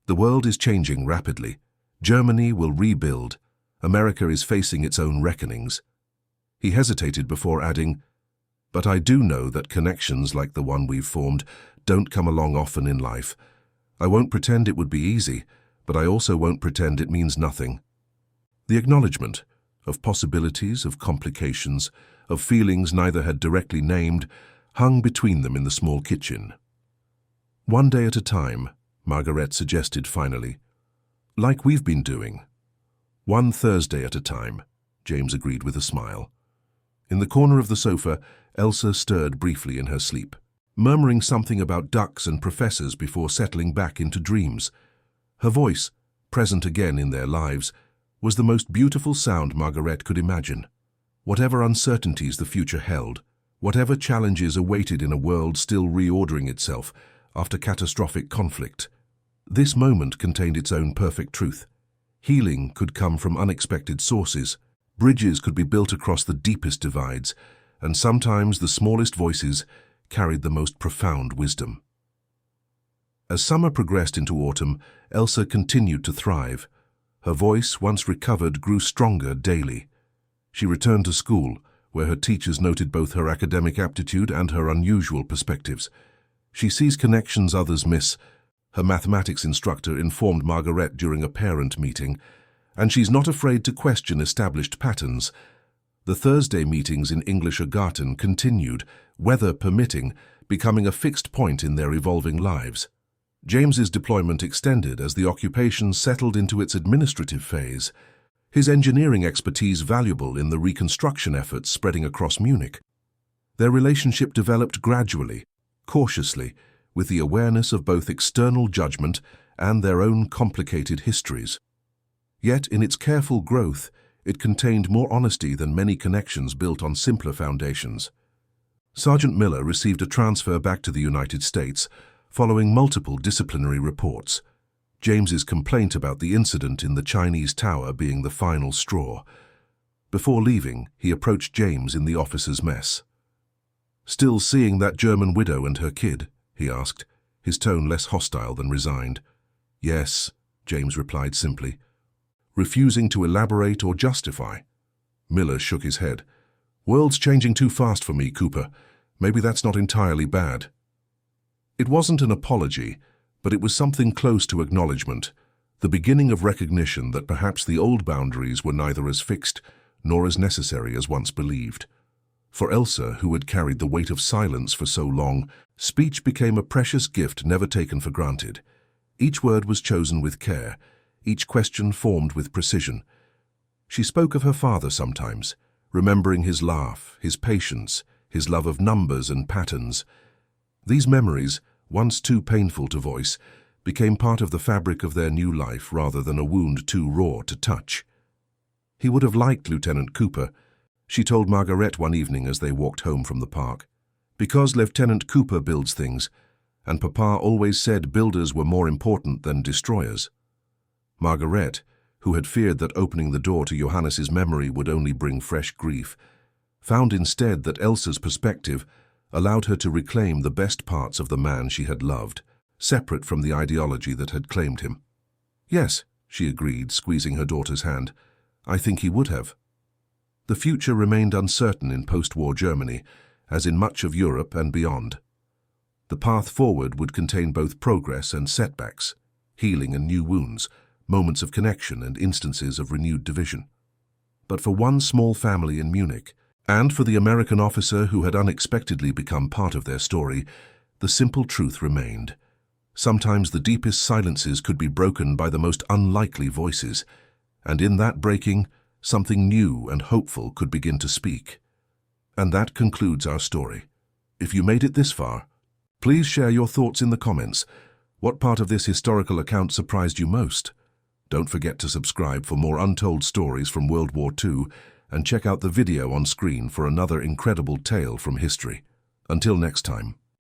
"The world is changing rapidly. Germany will rebuild. America is facing its own reckonings." He hesitated before adding, "But I do know that connections like the one we've formed don't come along often in life. I won't pretend it would be easy, but I also won't pretend it means nothing." The acknowledgement of possibilities, of complications, of feelings neither had directly named, hung between them in the small kitchen. "One day at a time," Margaret suggested finally. "Like we've been doing." "One Thursday at a time," James agreed with a smile. In the corner of the sofa, Elsa stirred briefly in her sleep, murmuring something about ducks and professors before settling back into dreams. Her voice, present again in their lives, was the most beautiful sound Margaret could imagine. Whatever uncertainties the future held, whatever challenges awaited in a world still reordering itself after catastrophic conflict, this moment contained its own perfect truth. Healing could come from unexpected sources, bridges could be built across the deepest divides, and sometimes the smallest voices carried the most profound wisdom. As summer progressed into autumn, Elsa continued to thrive. Her voice, once recovered, grew stronger daily. She returned to school, where her teachers noted both her academic aptitude and her unusual perspectives. She sees connections others miss, her mathematics instructor informed Margaret during a parent meeting, and she's not afraid to question established patterns. The Thursday meetings in Englischer Garten continued, weather permitting, becoming a fixed point in their evolving lives. James's deployment extended as the occupation settled into its administrative phase, his engineering expertise valuable in the reconstruction efforts spreading across Munich. Their relationship developed gradually, cautiously, with the awareness of both external judgment and their own complicated histories. Yet in its careful growth, it contained more honesty than many connections built on simpler foundations. Sergeant Miller received a transfer back to the United States following multiple disciplinary reports, James's complaint about the incident in the Chinese tower being the final straw. Before leaving, he approached James in the officers' mess. "Still seeing that German widow and her kid?" he asked, his tone less hostile than resigned. "Yes," James replied simply, refusing to elaborate or justify. Miller shook his head. "World's changing too fast for me, Cooper. Maybe that's not entirely bad." It wasn't an apology, but it was something close to acknowledgement, the beginning of recognition that perhaps the old boundaries were neither as fixed nor as necessary as once believed. For Elsa, who had carried the weight of silence for so long, speech became a precious gift never taken for granted. Each word was chosen with care, each question formed with precision. She spoke of her father sometimes, remembering his laugh, his patience, his love of numbers and patterns. These memories, once too painful to voice, became part of the fabric of their new life rather than a wound too raw to touch. He would have liked Lieutenant Cooper, she told Margaret one evening as they walked home from the park. Because Lieutenant Cooper builds things, and Papa always said builders were more important than destroyers. Margaret, who had feared that opening the door to Johannes's memory would only bring fresh grief, found instead that Elsa's perspective, allowed her to reclaim the best parts of the man she had loved, separate from the ideology that had claimed him. "Yes," she agreed, squeezing her daughter's hand. "I think he would have." The future remained uncertain in post-war Germany, as in much of Europe and beyond. The path forward would contain both progress and setbacks, healing and new wounds, moments of connection and instances of renewed division. But for one small family in Munich, and for the American officer who had unexpectedly become part of their story, the simple truth remained. Sometimes the deepest silences could be broken by the most unlikely voices, and in that breaking, something new and hopeful could begin to speak. And that concludes our story. If you made it this far, please share your thoughts in the comments. What part of this historical account surprised you most? Don't forget to subscribe for more untold stories from World War II, and check out the video on screen for another incredible tale from history. Until next time.